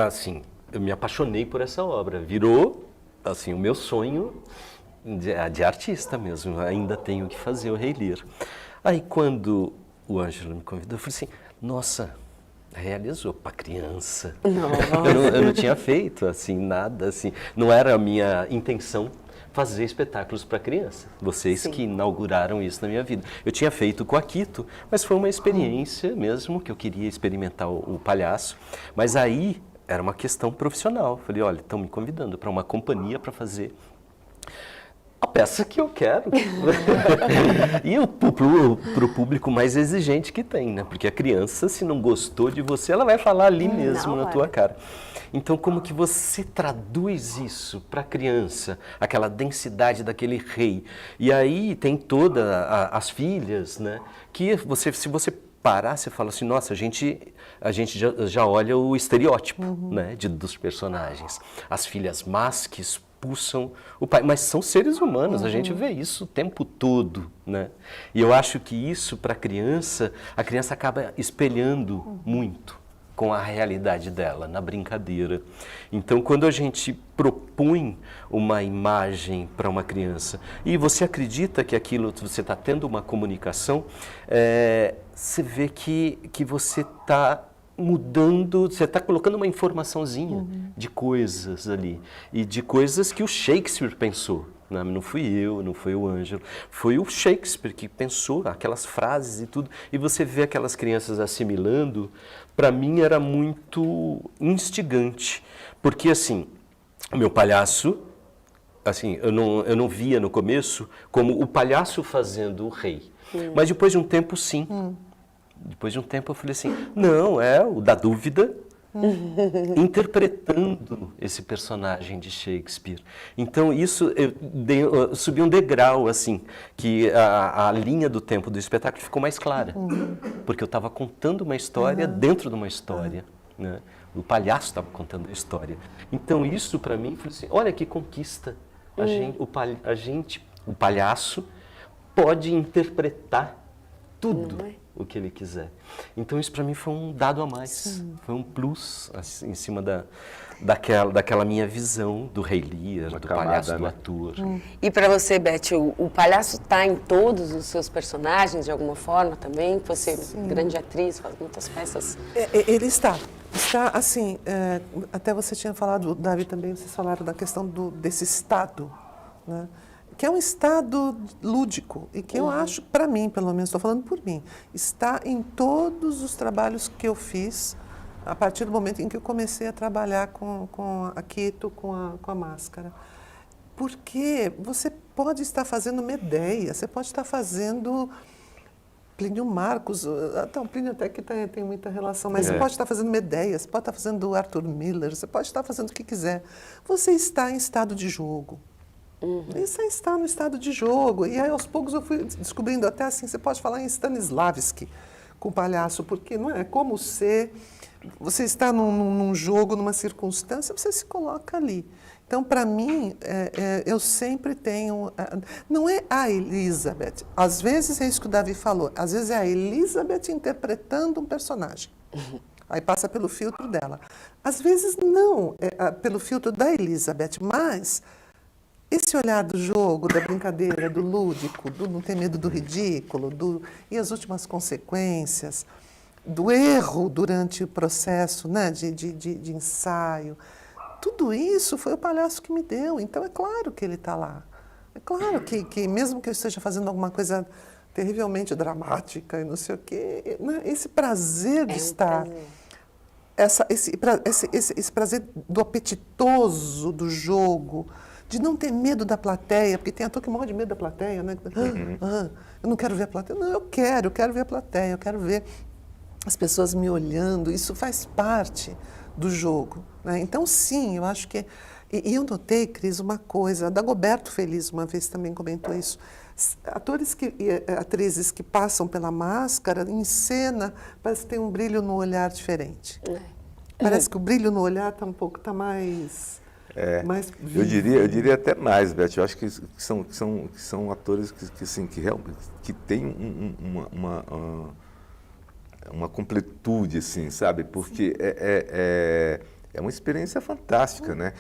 me apaixonei por essa obra. Virou, assim, o meu sonho de artista mesmo. Ainda tenho que fazer o Rei Lear. Aí, quando o Ângelo me convidou, eu falei assim, nossa, realizou para criança. Eu não tinha feito, assim, nada, assim. Não era a minha intenção fazer espetáculos para criança. Vocês que inauguraram isso na minha vida. Eu tinha feito com a Quito, mas foi uma experiência mesmo, que eu queria experimentar o palhaço. Mas aí... era uma questão profissional. Falei, olha, estão me convidando para uma companhia para fazer a peça que eu quero. E para o público mais exigente que tem, né? Porque a criança, se não gostou de você, ela vai falar ali mesmo na tua cara. Então, como que você traduz isso para a criança, aquela densidade daquele rei? E aí tem todas as filhas, né? Que se você parar, você fala assim, nossa, a gente já olha o estereótipo, né, dos personagens. As filhas más que expulsam o pai, mas são seres humanos, a gente vê isso o tempo todo, né? E eu acho que isso, para a criança acaba espelhando muito com a realidade dela, na brincadeira. Então, quando a gente propõe uma imagem para uma criança e você acredita que aquilo, você está tendo uma comunicação, você vê que você está mudando, você está colocando uma informaçãozinha de coisas ali, e de coisas que o Shakespeare pensou, Não fui eu, não foi o Ângelo, foi o Shakespeare que pensou aquelas frases e tudo. E você vê aquelas crianças assimilando, para mim era muito instigante. Porque assim, meu palhaço, assim, eu não via no começo como o palhaço fazendo o rei. Mas depois de um tempo, sim. Depois de um tempo eu falei assim, não, é o da dúvida, interpretando esse personagem de Shakespeare. Então isso eu subi um degrau, assim, que a linha do tempo do espetáculo ficou mais clara. Porque eu estava contando uma história dentro de uma história, né? O palhaço estava contando a história. Então isso para mim, foi assim, olha que conquista. O palhaço pode interpretar tudo o que ele quiser. Então isso para mim foi um dado a mais, foi um plus assim, em cima daquela minha visão do Rei Lear, do palhaço, do ator. E para você, Beth, o palhaço está em todos os seus personagens de alguma forma também? Você é grande atriz, faz muitas peças. Ele está assim, até você tinha falado, Davi, também, vocês falaram da questão desse estado, né? Que é um estado lúdico e que eu acho, para mim, pelo menos, estou falando por mim, está em todos os trabalhos que eu fiz a partir do momento em que eu comecei a trabalhar com a Quito, com a máscara. Porque você pode estar fazendo Medea, você pode estar fazendo Plínio Marcos, então, Plínio até que tem muita relação, mas você pode estar fazendo Medea, você pode estar fazendo Arthur Miller, você pode estar fazendo o que quiser. Você está em estado de jogo. Isso está no estado de jogo. E aí, aos poucos, eu fui descobrindo até assim, você pode falar em Stanislavski com o palhaço, porque não é como você está num jogo, numa circunstância, você se coloca ali. Então, para mim, eu sempre tenho... Não é a Elizabeth. Às vezes é isso que o Davi falou. Às vezes é a Elizabeth interpretando um personagem. Aí passa pelo filtro dela. Às vezes não, pelo filtro da Elizabeth, mas... Esse olhar do jogo, da brincadeira, do lúdico, do não ter medo do ridículo, e as últimas consequências, do erro durante o processo, né, de ensaio, tudo isso foi o palhaço que me deu. Então é claro que ele está lá. É claro que mesmo que eu esteja fazendo alguma coisa terrivelmente dramática e não sei o quê, né, esse prazer de estar... Esse prazer do apetitoso do jogo, de não ter medo da plateia, porque tem ator que morre de medo da plateia, né? Eu não quero ver a plateia. Não, eu quero ver a plateia, eu quero ver as pessoas me olhando, isso faz parte do jogo, né? Então, sim, eu acho que... E eu notei, Cris, uma coisa, a Dagoberto Feliz uma vez também comentou isso, atrizes que passam pela máscara, em cena, parece que tem um brilho no olhar diferente. Parece que o brilho no olhar está mais... mais eu diria até mais, Beth. Eu acho que são atores que realmente têm uma completude, assim, sabe? Porque é uma experiência fantástica, né?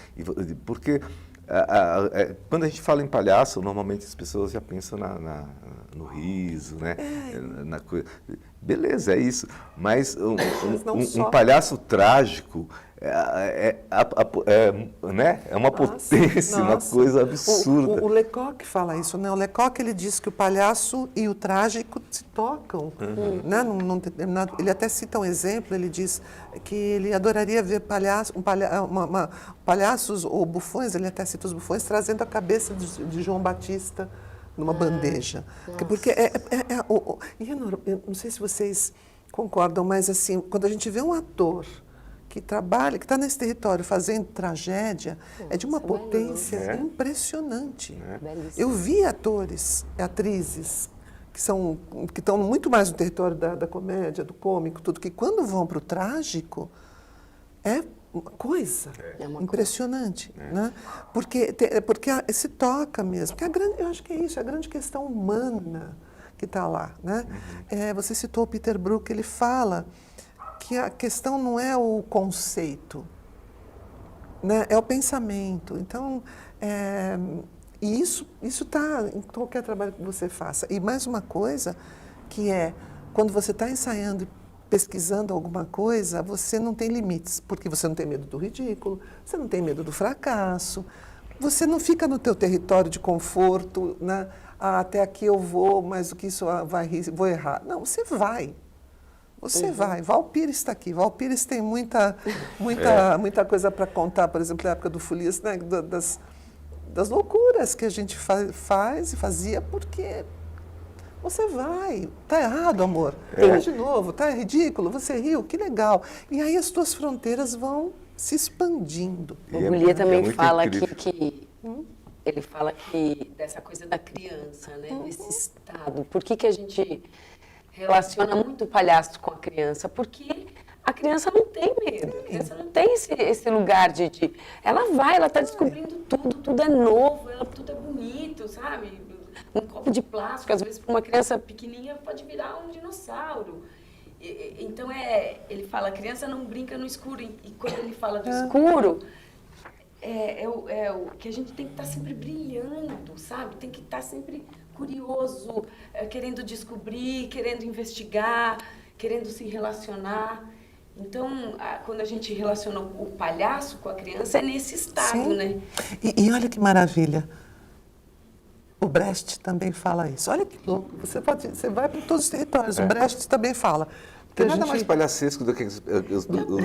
Porque quando a gente fala em palhaço, normalmente as pessoas já pensam no riso, né? Na coisa. Beleza, é isso. Mas um palhaço trágico né? É uma potência, uma coisa absurda. O Lecoq fala isso, né? O Lecoq, ele diz que o palhaço e o trágico se tocam. Né? Ele até cita um exemplo, ele diz que ele adoraria ver palhaços ou bufões, ele até cita os bufões, trazendo a cabeça de João Batista numa bandeja. Porque eu não sei se vocês concordam, mas assim, quando a gente vê um ator que trabalha, que está nesse território fazendo tragédia, é de uma potência impressionante. Eu vi atores, atrizes, que estão muito mais no território da comédia, do cômico, tudo, que quando vão para o trágico, é uma coisa impressionante. Né? Porque se toca mesmo. Porque eu acho que é isso, é a grande questão humana que está lá. Né? Você citou o Peter Brook, ele fala que a questão não é o conceito, né? É o pensamento. Então, e isso está em qualquer trabalho que você faça. E mais uma coisa, que quando você está ensaiando e pesquisando alguma coisa, você não tem limites, porque você não tem medo do ridículo, você não tem medo do fracasso. você não fica no teu território de conforto, né? Ah, até aqui eu vou, mas o que isso vou errar. Não, você vai. Você vai. Val Pires está aqui. Val Pires tem muita coisa para contar, por exemplo, na época do Folias, né? Das loucuras que a gente faz e fazia, porque você vai. Tá errado, amor. De novo, tá ridículo, você riu, que legal. E aí as tuas fronteiras vão se expandindo. O Goulier também muito fala incrível. que ele fala que dessa coisa da criança, né? Desse estado. Por que a gente relaciona muito o palhaço com a criança? Porque a criança não tem medo, a criança não tem esse lugar de... Ela vai, ela está descobrindo tudo é novo, tudo é bonito, sabe? Um copo de plástico, às vezes, para uma criança pequenininha, pode virar um dinossauro. Então, ele fala, a criança não brinca no escuro. E quando ele fala do escuro, o que a gente tem que estar sempre brilhando, sabe? Tem que estar sempre curioso, querendo descobrir, querendo investigar, querendo se relacionar. Então, quando a gente relaciona o palhaço com a criança, é nesse estado, Sim. né? E olha que maravilha. O Brecht também fala isso. Olha que louco. Você vai para todos os territórios. O Brecht também fala. Tem Porque nada mais palhacesco do que os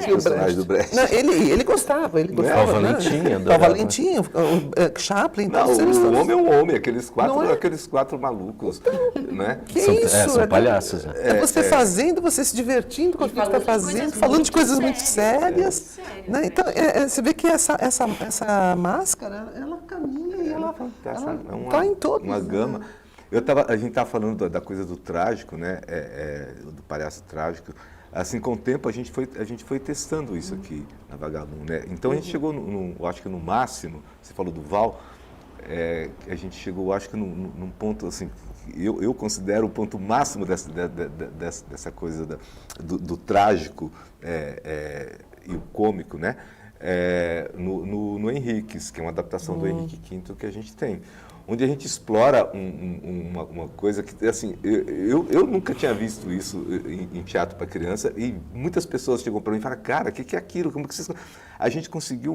personagens do Brecht. Não, ele gostava. Ele gostava. O Valentim, né? adorava. O Valentim, o Chaplin. Não, todos eles o todos- homem é um homem, aqueles Não é? quatro malucos, né? Que São- isso? são palhaços, né? É você fazendo, você se divertindo com o que você está falando de coisas fazendo, falando de coisas muito sérias. Sério, Né? Então, você vê que essa máscara, ela caminha e ela está em todos. Uma gama. A gente estava falando da coisa do trágico, né? Do palhaço trágico. Assim, com o tempo, a gente foi testando isso aqui na Vagalume, né? Então, a gente chegou, eu acho que no máximo, você falou do Val, a gente chegou, acho que num ponto, assim, eu considero o ponto máximo dessa coisa do trágico e o cômico, né? No Henriques, que é uma adaptação do Henrique V que a gente tem. Onde a gente explora uma coisa que, assim, eu nunca tinha visto isso em teatro para criança e muitas pessoas chegam para mim e falam, cara, o que é aquilo? Como que vocês... A gente conseguiu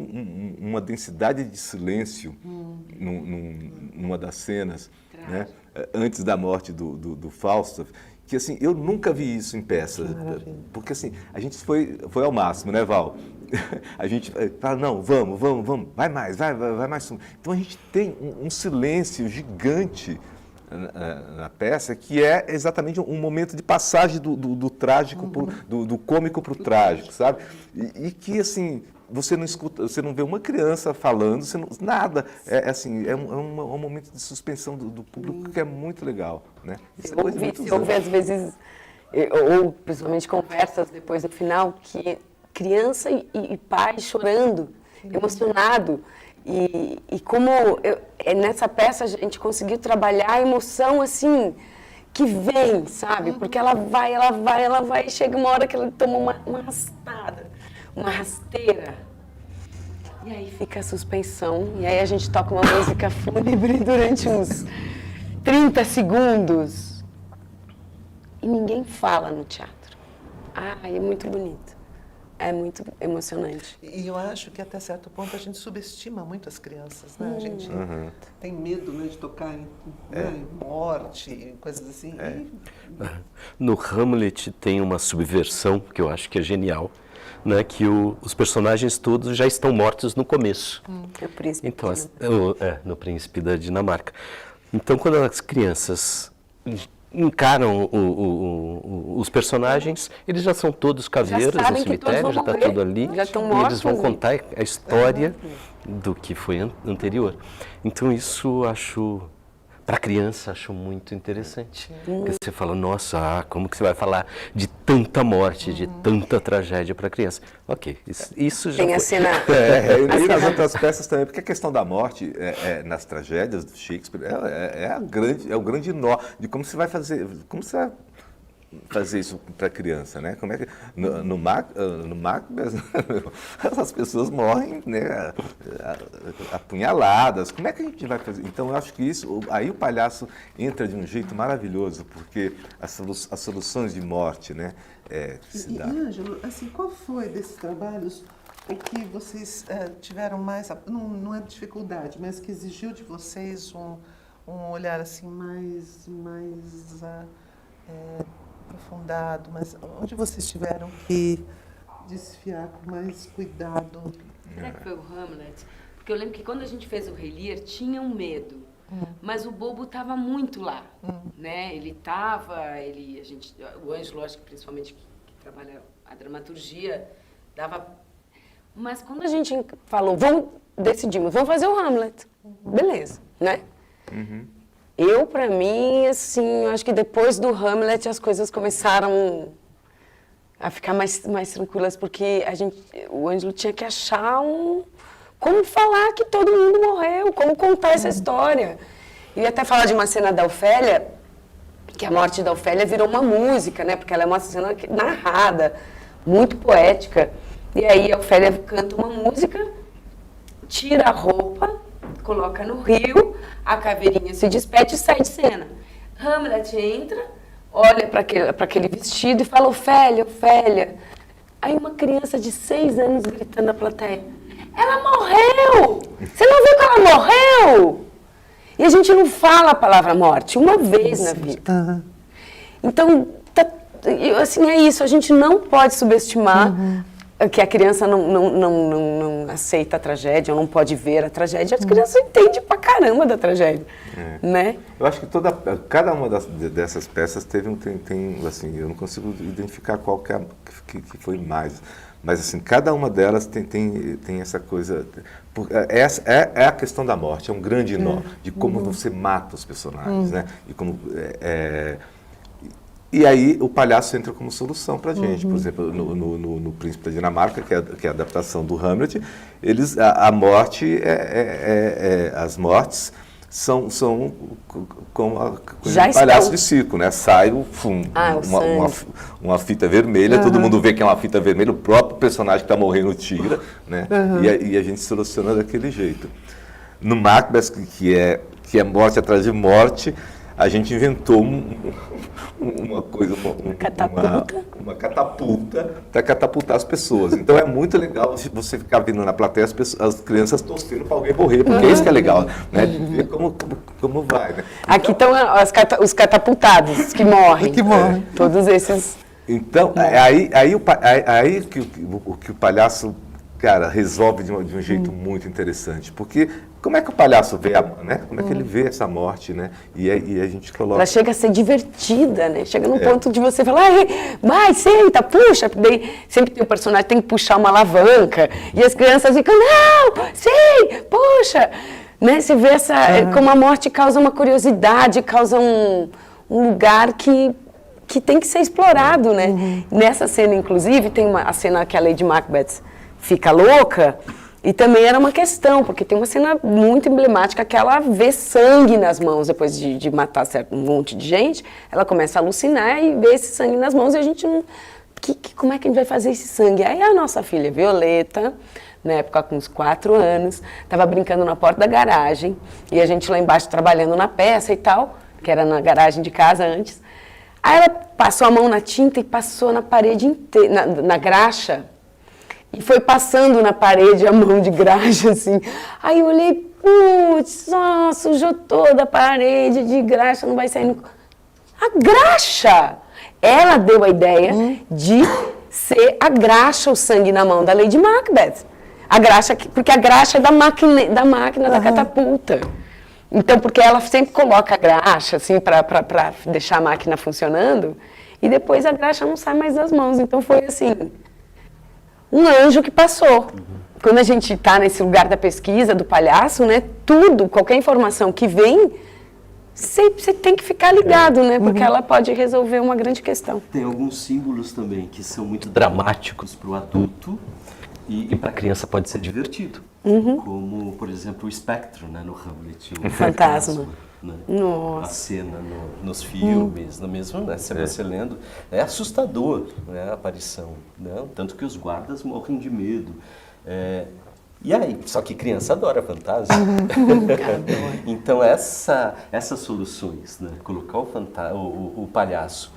uma densidade de silêncio numa das cenas, né, antes da morte do Falstaff, que, assim, eu nunca vi isso em peça. Porque, assim, a gente foi ao máximo, né, Val? A gente fala, não, vamos, vai mais, vai mais. Então a gente tem um silêncio gigante na peça, que é exatamente um momento de passagem do trágico, do cômico para o trágico, sabe? E que, assim, você não escuta, você não vê uma criança falando, nada. É um momento de suspensão do público que é muito legal, né? Isso é coisa muito Se ouve, às vezes, ou principalmente conversas depois do final, que criança e pai chorando, emocionado. E como nessa peça a gente conseguiu trabalhar a emoção assim, que vem, sabe? Porque ela vai, e chega uma hora que ela toma uma arrastada, uma rasteira. E aí fica a suspensão, e aí a gente toca uma música fúnebre durante uns 30 segundos. E ninguém fala no teatro. É muito bonito. É muito emocionante. E eu acho que até certo ponto a gente subestima muito as crianças, né? A gente tem medo, né, de tocar em morte, em coisas assim. No Hamlet tem uma subversão que eu acho que é genial, né? Que os personagens todos já estão mortos no começo. É o príncipe. Então, no Príncipe da Dinamarca. Então, quando as crianças encaram os personagens, eles já são todos caveiras no sabem que todos cemitério, vão já está morrer, tudo ali, já estão e eles vão mortos, contar a história do que foi anterior. Então isso acho, para criança, acho muito interessante. Porque você fala, nossa, como que você vai falar de tanta morte, de tanta tragédia para criança? Ok, isso já Tem a foi. cena... E nas outras peças também, porque a questão da morte nas tragédias do Shakespeare é o grande nó de como você vai fazer isso para a criança, né? Como é que no Macbeth as pessoas morrem, né, apunhaladas. Como é que a gente vai fazer? Então eu acho que aí o palhaço entra de um jeito maravilhoso, porque as soluções de morte, né, que se dá. Ângelo, assim, qual foi desses trabalhos o que vocês tiveram mais, não é dificuldade, mas que exigiu de vocês um olhar assim mais aprofundado, mas onde vocês tiveram que desfiar com mais cuidado? Será que foi o Hamlet? Porque eu lembro que quando a gente fez o Rei Lear, tinha um medo. Mas o bobo estava muito lá, né? Ele estava, o Ângelo, acho que principalmente que trabalha a dramaturgia, dava... Mas quando a gente falou, decidimos, vamos fazer o Hamlet. Beleza, né? Eu, para mim, assim, eu acho que depois do Hamlet as coisas começaram a ficar mais tranquilas, porque o Ângelo tinha que achar como falar que todo mundo morreu, como contar essa história. Eu ia até falar de uma cena da Ofélia, que a morte da Ofélia virou uma música, né? Porque ela é uma cena narrada, muito poética. E aí a Ofélia canta uma música, tira a roupa, coloca no rio, a caveirinha se despede e sai de cena. Hamlet entra, olha para aquele vestido e fala, Ofélia, Ofélia. Aí uma criança de 6 anos gritando na plateia, ela morreu! Você não viu que ela morreu? E a gente não fala a palavra morte uma vez na vida. Então, assim, é isso, a gente não pode subestimar que a criança não aceita a tragédia, ou não pode ver a tragédia. As crianças entendem pra caramba da tragédia, né? Eu acho que cada uma dessas peças tem assim, eu não consigo identificar qual que foi mais. Mas, assim, cada uma delas tem essa coisa... É a questão da morte, é um grande nó, de como você mata os personagens, né? E aí o palhaço entra como solução para a gente. Por exemplo, no Príncipe da Dinamarca, que é a adaptação do Hamlet, a morte, as mortes... são como a coisa de palhaço de circo, né? Sai uma fita vermelha, todo mundo vê que é uma fita vermelha, o próprio personagem que está morrendo tira, né? E a gente soluciona daquele jeito. No Macbeth, que é morte atrás de morte, a gente inventou uma coisa, uma catapulta para catapultar as pessoas. Então é muito legal você ficar vindo na plateia as crianças torcendo para alguém morrer, porque é isso que é legal, né? De ver como vai, né? Aqui estão os catapultados que morrem. Todos esses. Então, aí que o palhaço, cara, resolve de um jeito muito interessante, porque como é que o palhaço vê, né? Como é que ele vê essa morte, né? E a gente coloca... Ela chega a ser divertida, né? Chega num ponto de você falar, vai, senta, puxa. Daí sempre tem o personagem que tem que puxar uma alavanca. E as crianças ficam, não, sei, puxa. Né? Você vê como a morte causa uma curiosidade, causa um lugar que tem que ser explorado, né? Nessa cena, inclusive, tem a cena que a Lady Macbeth fica louca. E também era uma questão, porque tem uma cena muito emblemática que ela vê sangue nas mãos depois de matar um monte de gente. Ela começa a alucinar e vê esse sangue nas mãos e a gente não... Como é que a gente vai fazer esse sangue? Aí a nossa filha Violeta, na época com uns 4 anos, estava brincando na porta da garagem e a gente lá embaixo trabalhando na peça e tal, que era na garagem de casa antes. Aí ela passou a mão na tinta e passou na parede inteira, na graxa. E foi passando na parede a mão de graxa, assim. Aí eu olhei, putz, nossa, sujou toda a parede de graxa, não vai sair... A graxa! Ela deu a ideia de ser a graxa, o sangue na mão da Lady Macbeth. A graxa, porque a graxa é da máquina da catapulta. Então, porque ela sempre coloca a graxa, assim, para deixar a máquina funcionando, e depois a graxa não sai mais das mãos. Então, foi assim... um anjo que passou. Quando a gente está nesse lugar da pesquisa, do palhaço, né, qualquer informação que vem, você tem que ficar ligado, né, porque ela pode resolver uma grande questão. Tem alguns símbolos também que são muito dramáticos para o adulto e para a criança pode ser divertido. Como, por exemplo, o espectro, né, no Hamlet. O fantasma. Né? Nossa. A cena nos filmes, no mesmo, né? Você lendo, é assustador, né, a aparição, né? Tanto que os guardas morrem de medo. E aí, só que criança adora fantasma. Então essas soluções, né? Colocar o palhaço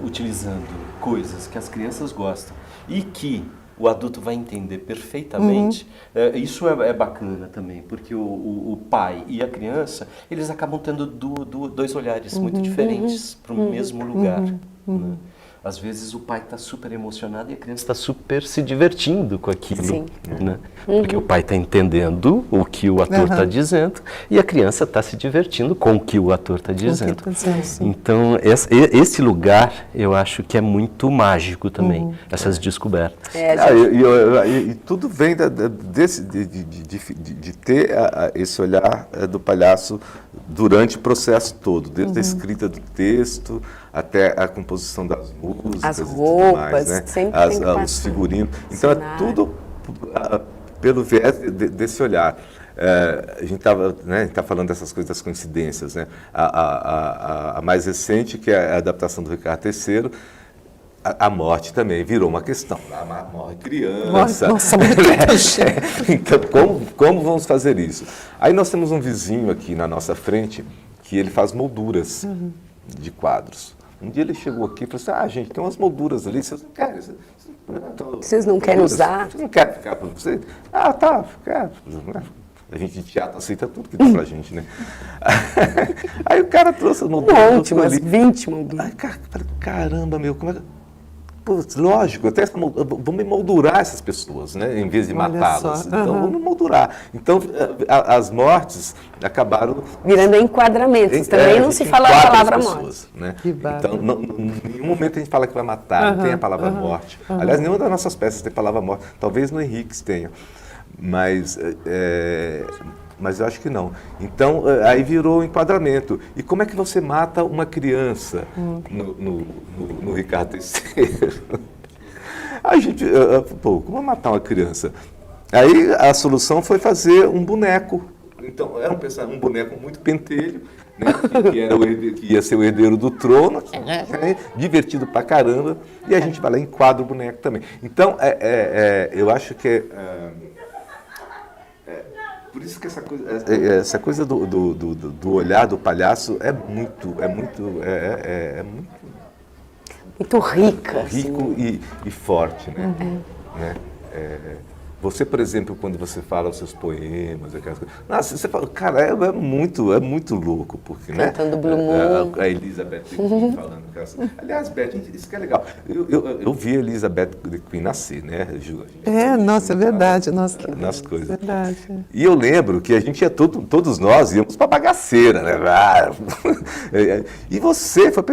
utilizando coisas que as crianças gostam e que o adulto vai entender perfeitamente. Isso é bacana também, porque o pai e a criança, eles acabam tendo dois olhares muito diferentes para o mesmo lugar. Né? Às vezes o pai está super emocionado e a criança está super se divertindo com aquilo. Sim. Né? Porque o pai está entendendo o que o ator está dizendo e a criança está se divertindo com o que o ator está dizendo. Então, esse lugar eu acho que é muito mágico também, essas descobertas. E tudo vem de ter esse olhar do palhaço durante o processo todo, desde a escrita do texto até a composição das músicas, as e tudo roupas, mais, né? sempre tem que Os figurinos. Então é tudo pelo viés desse olhar. A gente tá falando dessas coisas, das coincidências, né? A mais recente, que é a adaptação do Ricardo III, a morte também virou uma questão. Morre criança. Nossa, Então, como vamos fazer isso? Aí nós temos um vizinho aqui na nossa frente que ele faz molduras de quadros. Um dia ele chegou aqui e falou assim, gente, tem umas molduras ali, vocês não querem? Vocês não querem usar? Vocês não querem ficar para vocês? Tá, quero. A gente de teatro aceita tudo que dá pra gente, né? Aí o cara trouxe as molduras. Um monte, umas 20 molduras. Aí, cara, caramba, meu, como é que... Putz, lógico, até vamos moldurar essas pessoas, né? Em vez de matá-las. Então, vamos moldurar. Então, as mortes acabaram... virando enquadramentos. Também não se fala a palavra morte. Né? Então, em nenhum momento a gente fala que vai matar, não tem a palavra morte. Aliás, nenhuma das nossas peças tem palavra morte. Talvez no Henrique's tenha. Mas eu acho que não. Então, aí virou enquadramento. E como é que você mata uma criança no Ricardo III? A gente, como matar uma criança? Aí a solução foi fazer um boneco. Então, era um boneco muito pentelho, né, que ia ser o herdeiro do trono, né, divertido pra caramba, e a gente vai lá e enquadra o boneco também. Então, eu acho que por isso que essa coisa do olhar do palhaço é muito rica. Rico assim. e forte, né? Né? Você, por exemplo, quando você fala os seus poemas, aquelas coisas, nossa, você fala, cara, é muito louco, porque, Cantando né? Blue Moon. A Elizabeth Queen falando. Aliás, Beth, isso que é legal. Eu vi a Elizabeth Queen nascer, né, Ju? Nossa, é verdade. Nossa, nas coisas. Verdade. E eu lembro que a gente ia todos nós íamos para bagaceira, né? E você foi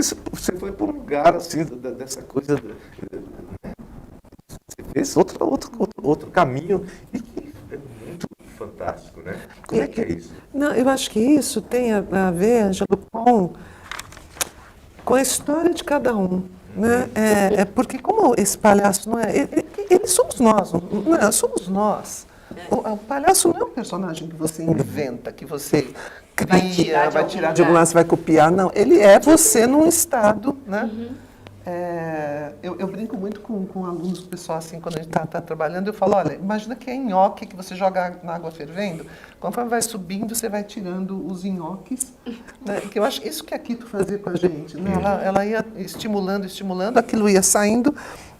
para um lugar assim dessa coisa. Você fez outro caminho e que é muito fantástico, né? Como é que é isso? Não, eu acho que isso tem a ver, Ângelo, com a história de cada um. Né? Porque como esse palhaço não é... Eles somos nós, não, somos nós. O palhaço não é um personagem que você inventa, que você cria, vai tirar de algum lado, você vai copiar. Não, ele é você num estado, né? Eu brinco muito com alunos, com o pessoal assim, quando a gente está trabalhando, eu falo, olha, imagina que é nhoque que você joga na água fervendo, conforme vai subindo, você vai tirando os nhoques, né? Que eu acho isso que a Quito fazia com a gente, né? Ela ia estimulando, aquilo ia saindo,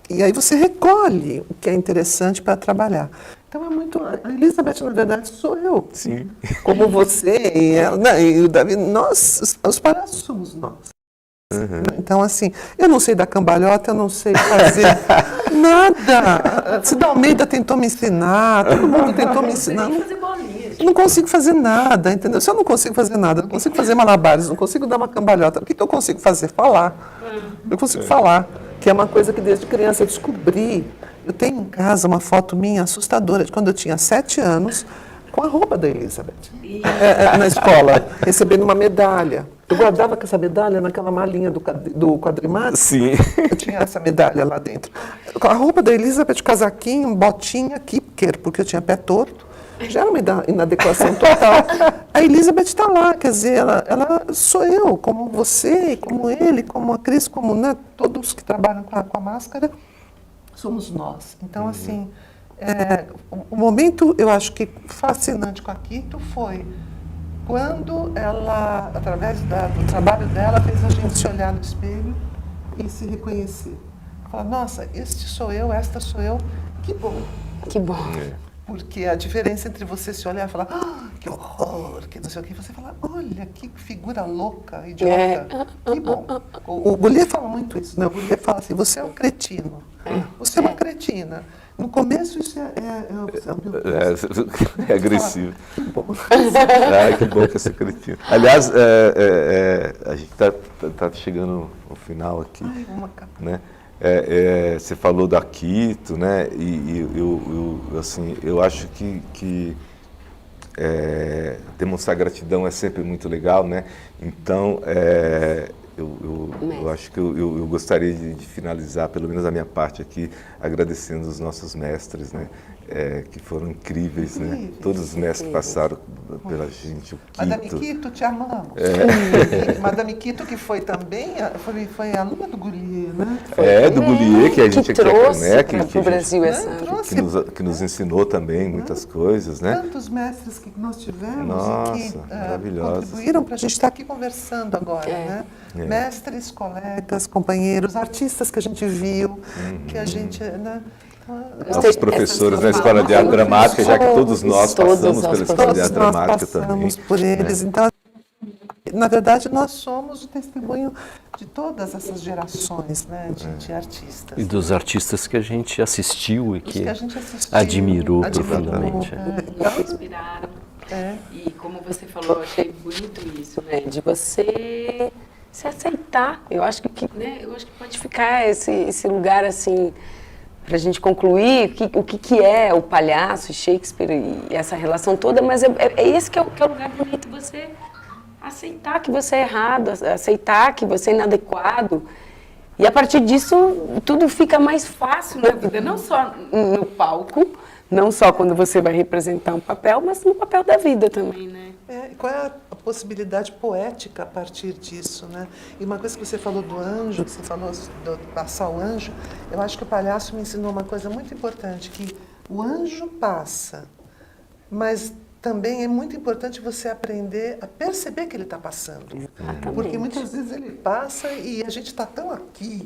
e aí você recolhe o que é interessante para trabalhar. Então é muito... A Elizabeth, na verdade, sou eu. Sim. Como você e ela, e o Davi, nós, os palhaços somos nós. Então, assim, eu não sei dar cambalhota, eu não sei fazer nada. Cida Almeida tentou me ensinar, todo mundo tentou me ensinar. Não consigo fazer nada, entendeu? Se eu não consigo fazer nada, não consigo fazer malabares, não consigo dar uma cambalhota, o que eu consigo fazer? Falar. Eu consigo falar, que é uma coisa que desde criança eu descobri. Eu tenho em casa uma foto minha assustadora, de quando eu tinha 7 anos, com a roupa da Elizabeth. Na escola, recebendo uma medalha. Eu guardava com essa medalha naquela malinha do quadrimário. Sim. Eu tinha essa medalha lá dentro. Com a roupa da Elizabeth, casaquinho, botinha, Kipker, porque eu tinha pé torto. Já era uma inadequação total. A Elizabeth está lá, quer dizer, ela sou eu, como você, como ele, como a Cris, como, né, todos que trabalham com a máscara, somos nós. Então, assim, o momento, eu acho que fascinante com a Quito foi quando ela, através do trabalho dela, fez a gente se olhar no espelho e se reconhecer. Falar, nossa, este sou eu, esta sou eu, Que bom. Que bom. Porque a diferença entre você se olhar e falar, que horror, que não sei o que, você fala, olha, que figura louca, idiota. Que bom. O Boullier fala muito isso, né? O Boullier fala assim, você é um cretino. Você é uma cretina. No começo isso É agressivo. Que bom. Que bom que essa cretina. Aliás, a gente está chegando ao final aqui. Ai, uma capa. Né? Você falou da Quito, né? E eu acho que demonstrar gratidão é sempre muito legal, né? Então, eu acho que eu gostaria de finalizar, pelo menos a minha parte aqui, agradecendo os nossos mestres, né? Que foram incríveis, né? Todos os mestres que passaram pela gente, o Quito. Madame Quito, te amamos. Madame Quito, que foi também, foi aluna do Boullier, né? Do Boullier, que a gente trouxe que o Brasil que nos ensinou também muitas coisas, né? Tantos mestres que nós tivemos Nossa, e que maravilhosos. contribuíram para a gente estar aqui conversando agora, né? Mestres, colegas, companheiros, artistas que a gente viu, que a gente, né? Nossos professores na Escola de Arte Dramática, já que todos nós passamos pela Escola de Arte Dramática também. Passamos por eles, então, na verdade, nós somos o testemunho de todas essas gerações, né, de artistas. E dos artistas que a gente assistiu e que a gente assistiu, admirou profundamente. Nos inspiraram. E como você falou, eu achei bonito isso, né? De você se aceitar. Eu acho que pode ficar esse lugar assim para a gente concluir o que é o palhaço, Shakespeare e essa relação toda, mas é esse que é o lugar bonito, você aceitar que você é errado, aceitar que você é inadequado. E a partir disso, tudo fica mais fácil na vida, não só no palco, não só quando você vai representar um papel, mas no papel da vida também, né? Qual é a possibilidade poética a partir disso, né? E uma coisa que você falou do anjo, que você falou de passar o anjo, eu acho que o palhaço me ensinou uma coisa muito importante, que o anjo passa, mas também é muito importante você aprender a perceber que ele está passando. Exatamente. Porque muitas vezes ele passa e a gente está tão aqui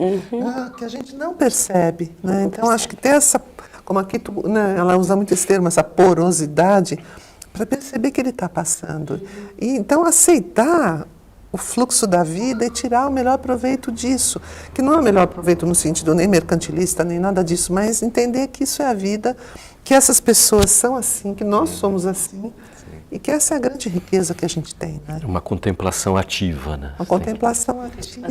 que a gente não percebe, né? Então, acho que ter essa, como aqui né, ela usa muito esse termo, essa porosidade, para perceber que ele está passando. E, então, aceitar o fluxo da vida e tirar o melhor proveito disso. Que não é o melhor proveito no sentido nem mercantilista, nem nada disso, mas entender que isso é a vida, que essas pessoas são assim, que nós somos assim, e que essa é a grande riqueza que a gente tem, né? Uma contemplação ativa, né? Uma contemplação ativa.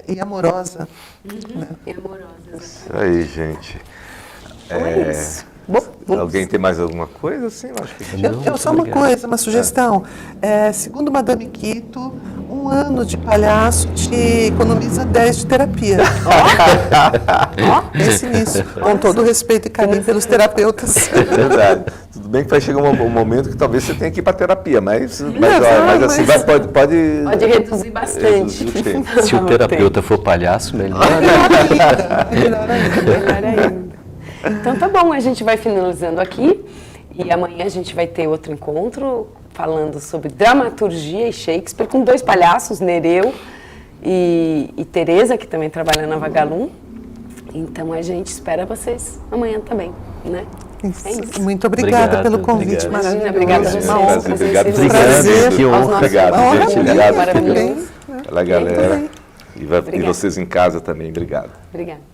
E amorosa. Né? E amorosa. Isso aí, gente. Então é isso. Bom, Alguém tem mais alguma coisa? Assim, eu acho que eu só uma coisa, uma sugestão. Segundo Madame Quito, 1 ano de palhaço te economiza 10 de terapia. Pense nisso. Com todo o respeito e carinho pelos terapeutas. é verdade. Tudo bem que vai chegar um momento que talvez você tenha que ir para terapia, mas assim, pode reduzir bastante. reduzir o tempo. Se o terapeuta for palhaço, melhor. Melhor ainda. Melhor ainda. Então tá bom, a gente vai finalizando aqui e amanhã a gente vai ter outro encontro falando sobre dramaturgia e Shakespeare com 2 palhaços, Nereu e Tereza, que também trabalha na Vagalum. Então a gente espera vocês amanhã também, né? É isso. Muito obrigada Obrigado, pelo convite, obrigado. maravilhoso. Obrigada a Uma vocês. honra. Obrigado, Vocês prazer. Que honra. Obrigado, Uma honra gente. minha Obrigado também. Maravilhoso. pela galera. Também. E vocês em casa também, obrigado. Obrigada.